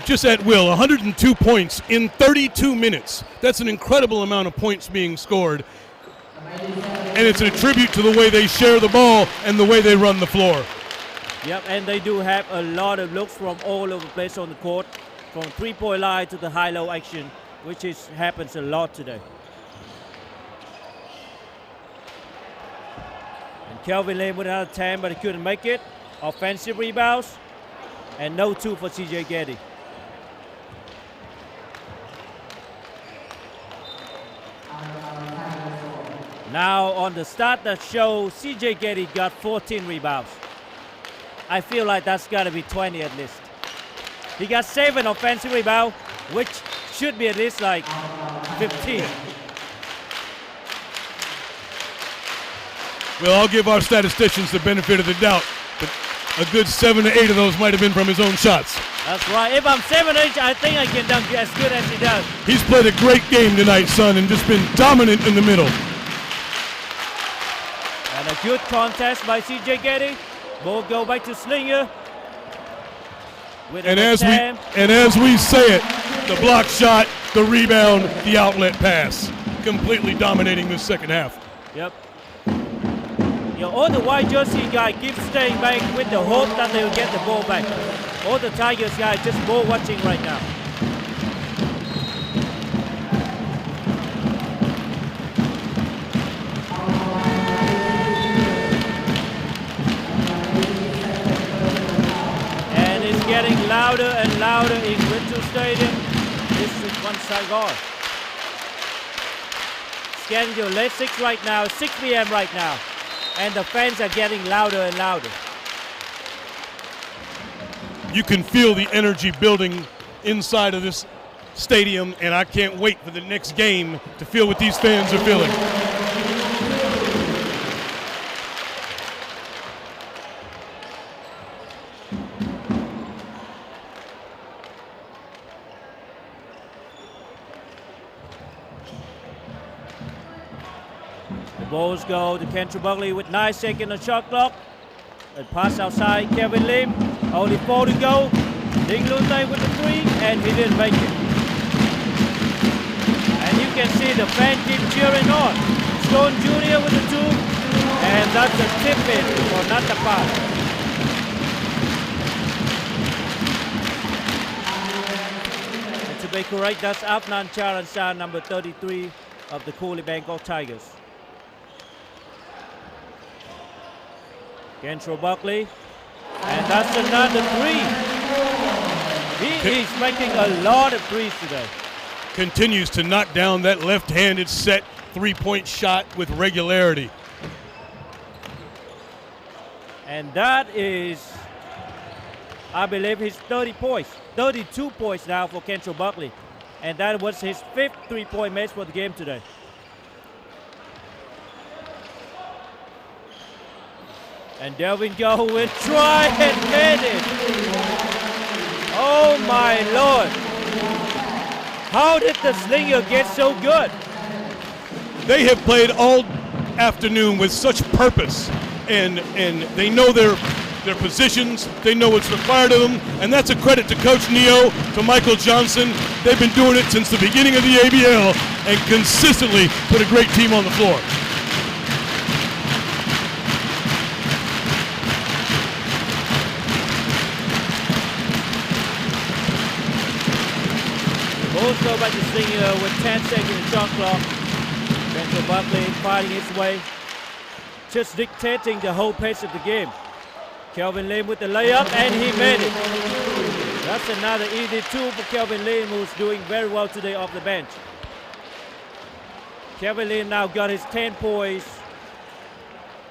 just at will 102 points in 32 minutes. That's an incredible amount of points being scored. And it's a tribute to the way they share the ball and the way they run the floor. Yep, and they do have a lot of looks from all over the place on the court, from 3-point line to the high-low action, which happens a lot today. And Kelvin Lim with another 10, but he couldn't make it. Offensive rebounds, and no 2 for CJ Getty. Now on the start that show, CJ Getty got 14 rebounds. I feel like that's got to be 20 at least. He got 7 offensive rebounds, which should be at least like 15. Well, I'll give our statisticians the benefit of the doubt, but a good 7 to 8 of those might have been from his own shots. That's right. If I'm 7'8", I think I can dunk as good as he does. He's played a great game tonight, son, and just been dominant in the middle. And a good contest by CJ Getty. Ball go back to Slinger. And as we say it, the block shot, the rebound, the outlet pass, completely dominating this second half. Yep. All the white jersey guys keep staying back with the hope that they will get the ball back. All the Tigers guys just ball watching right now. And it's getting louder and louder in Winter Stadium. This is one Saigon. It's getting to late 6 right now, 6 p.m. right now. And the fans are getting louder and louder. You can feel the energy building inside of this stadium, and I can't wait for the next game to feel what these fans are feeling. The balls go to Kentrell Buckley with 9 seconds on shot clock. A pass outside, Kevin Lim. Only 4 to go. Ding Lunte with the 3, and he didn't make it. And you can see the fans keep cheering on. Stone Jr. with the 2, and that's a tip in for not the pass. And to be correct, that's Afnan Charansan, number 33 of the Coolie Bangkok Tigers. Kentrell Buckley, and that's another 3. He is making a lot of threes today. Continues to knock down that left-handed set three-point shot with regularity. And that is, I believe, his 30 points. 32 points now for Kentrell Buckley. And that was his 5th three-point match for the game today. And Delvin Go will try and hit it. Oh my Lord. How did the Slinger get so good? They have played all afternoon with such purpose, and they know their positions, they know what's required of them, and that's a credit to Coach Neo, to Michael Johnson. They've been doing it since the beginning of the ABL and consistently put a great team on the floor. Bulls go back to Slinger with 10 seconds in shot clock. Kentrell Buckley fighting his way, just dictating the whole pace of the game. Kelvin Lim with the layup, and he made it. That's another easy 2 for Kelvin Lim, who's doing very well today off the bench. Kelvin Lim now got his 10 points,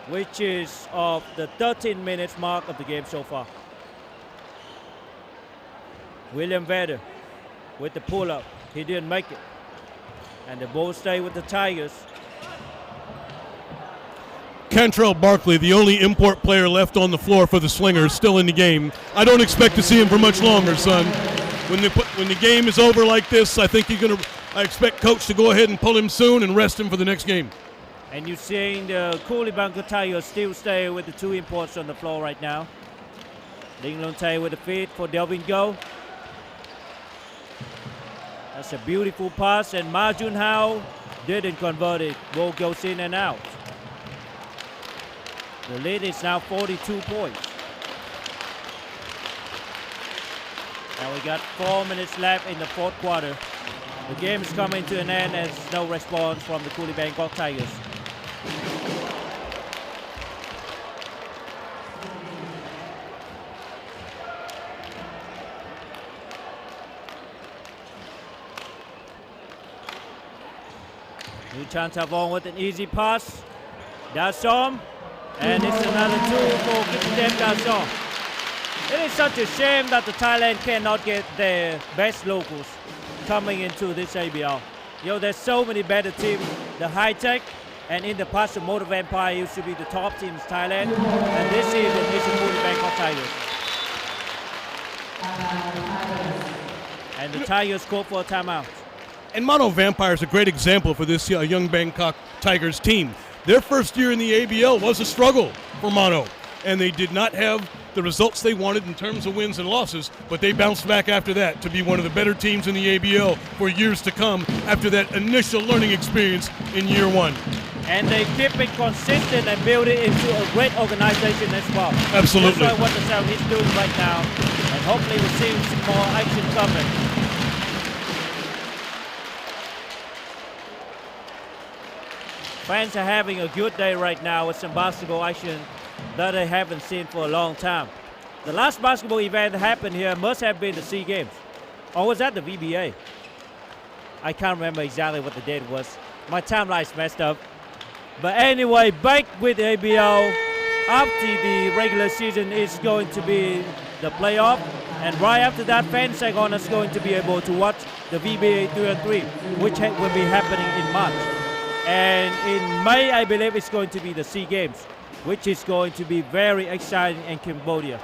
which is of the 13 minutes mark of the game so far. William Vedder with the pull-up. He didn't make it. And the Bulls stay with the Tigers. Kentrell Buckley, the only import player left on the floor for the Slingers, still in the game. I don't expect to see him for much longer, son. When the game is over like this, I think I expect Coach to go ahead and pull him soon and rest him for the next game. And you're seeing the Coolie Bangkok Tigers still stay with the 2 imports on the floor right now. Ding Lunte with the feed for Delvin Go. That's a beautiful pass, and Ma Jun Hao didn't convert it. Ball goes in and out. The lead is now 42 points. And we got 4 minutes left in the 4th quarter. The game is coming to an end as no response from the Coolie Bangkok Tigers. Nuchan Tavon with an easy pass. Dasom. And it's another 2 for Kipitem Dasom. It is such a shame that the Thailand cannot get their best locals coming into this ABL. You know, there's so many better teams. The High Tech, and in the past, the Motor Vampire used to be the top team in Thailand. And this season is the Coolie Bangkok Tigers. And the Tigers call for a timeout. And Mono Vampire is a great example for this young Bangkok Tigers team. Their first year in the ABL was a struggle for Mono, and they did not have the results they wanted in terms of wins and losses, but they bounced back after that to be one of the better teams in the ABL for years to come after that initial learning experience in year 1. And they keep it consistent and build it into a great organization as well. Absolutely. That's what the South is doing right now, and hopefully we'll see some more action coming. Fans are having a good day right now with some basketball action that they haven't seen for a long time. The last basketball event that happened here must have been the SEA Games. Or was that the VBA? I can't remember exactly what the date was. My timeline's messed up. But anyway, back with the ABL. After the regular season is going to be the playoff. And right after that, fans are going to be able to watch the VBA 3-on-3, which will be happening in March. And in May, I believe it's going to be the SEA Games, which is going to be very exciting in Cambodia.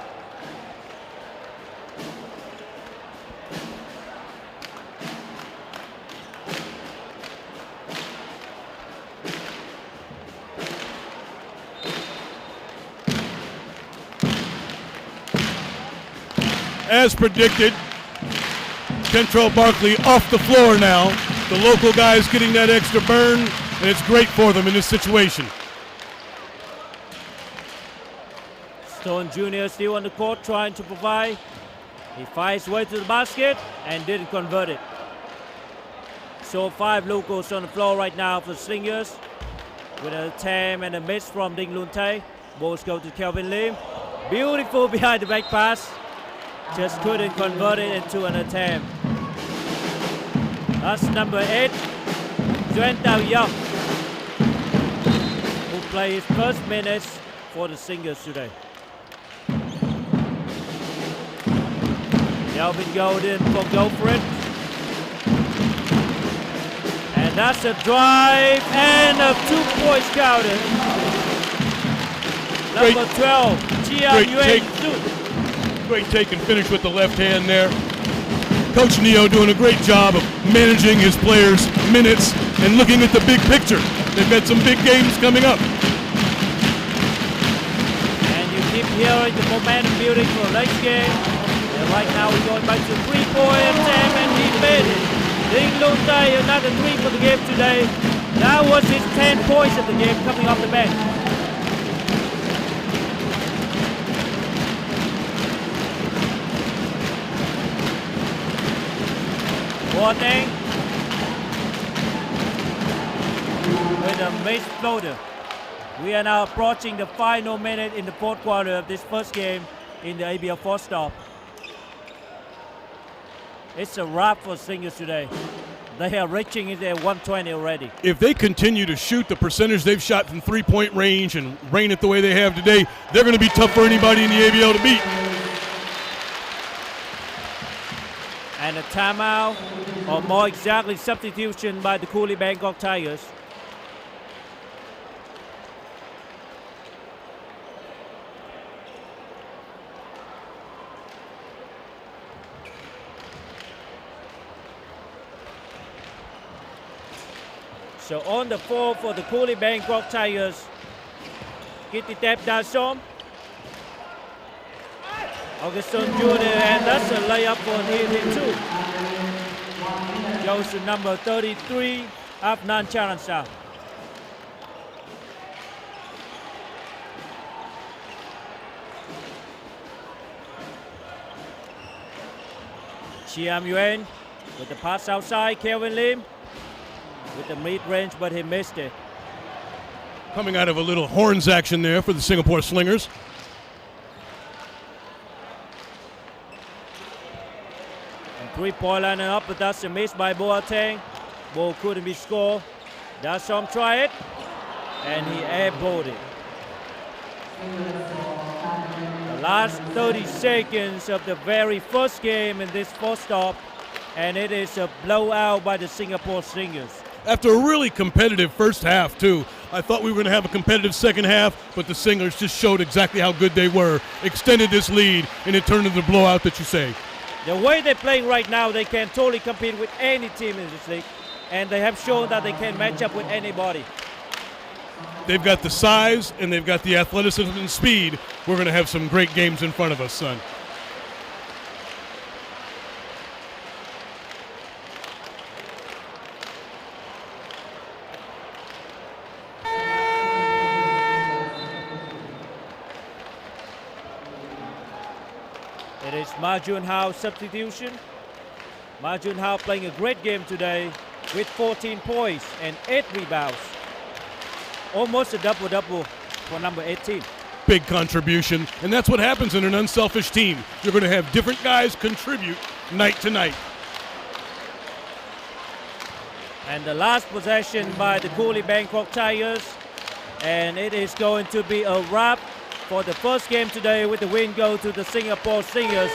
as predicted. Kentrell Barkley off the floor now. The local guys getting that extra burn, and it's great for them in this situation. Stone Jr. still on the court trying to provide. He finds his way to the basket and didn't convert it. So 5 locals on the floor right now for Slingers with an attempt and a miss from Ding Lun Tay. Balls go to Kelvin Lim. Beautiful behind the back pass. Just couldn't convert it into an attempt. That's number 8, Duan Tao Young, who played his first minutes for the Slingers today. Kelvin Golden will go for it. And that's a drive and a 2-point counted. Number 12, Chia Yuen. Great take and finish with the left hand there. Coach Neo doing a great job of managing his players' minutes and looking at the big picture. They've got some big games coming up. And you keep hearing the momentum building for the next game. And right now we're going back to 3-point attempt and he made it. Ding Lun Tay, another 3 for the game today. That was his 10 points of the game coming off the bench. Warning with a missed floater. We are now approaching the final minute in the fourth quarter of this first game in the ABL 4-stop. It's a wrap for Slingers today. They are reaching into their 120 already. If they continue to shoot the percentage they've shot from 3-point range and rain it the way they have today, they're going to be tough for anybody in the ABL to beat. And a timeout, or more exactly substitution by the Cooley Bangkok Tigers. So on the floor for the Cooley Bangkok Tigers, Kittitep Dasom, Augustin Jr., and that's a layup for him too. Goes to number 33, Afnan Charansa. Chiam Yuen with the pass outside, Kelvin Lim with the mid-range, but he missed it. Coming out of a little horns action there for the Singapore Slingers. And 3-point line up, but that's a miss by Boateng. Ball couldn't be scored. Dasom try it, and he airballed it. The last 30 seconds of the very first game in this first stop, and it is a blowout by the Singapore Slingers. After a really competitive first half, too. I thought we were going to have a competitive second half, but the Slingers just showed exactly how good they were, extended this lead, and it turned into the blowout that you say. The way they're playing right now, they can totally compete with any team in this league, and they have shown that they can match up with anybody. They've got the size, and they've got the athleticism and speed. We're going to have some great games in front of us, son. It is Ma Jun Hao substitution. Ma Jun Hao playing a great game today with 14 points and 8 rebounds. Almost a double-double for number 18. Big contribution, and that's what happens in an unselfish team. You're going to have different guys contribute night to night. And the last possession by the Cooley Bangkok Tigers, and it is going to be a wrap for the first game today with the win go to the Singapore Slingers.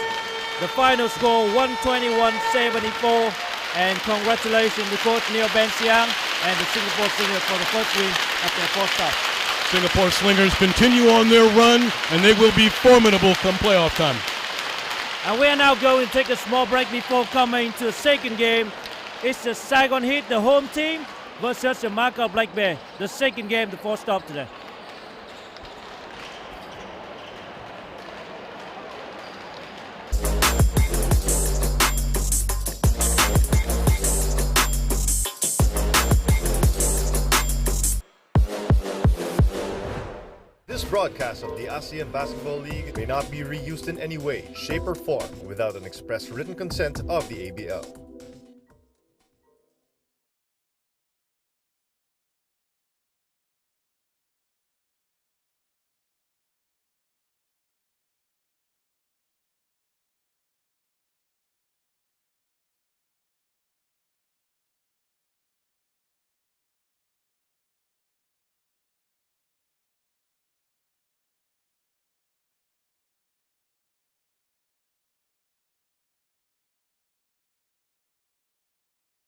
The final score 121-74, and congratulations to Coach Neo Ben Siang and the Singapore Slingers for the first win after the fourth stop. Singapore Slingers continue on their run, and they will be formidable come playoff time. And we are now going to take a small break before coming to the second game. It's the Saigon Heat, the home team, versus the Macau Black Bear, the second game, the fourth stop today. This broadcast of the ASEAN Basketball League may not be reused in any way, shape, or form without an express written consent of the ABL.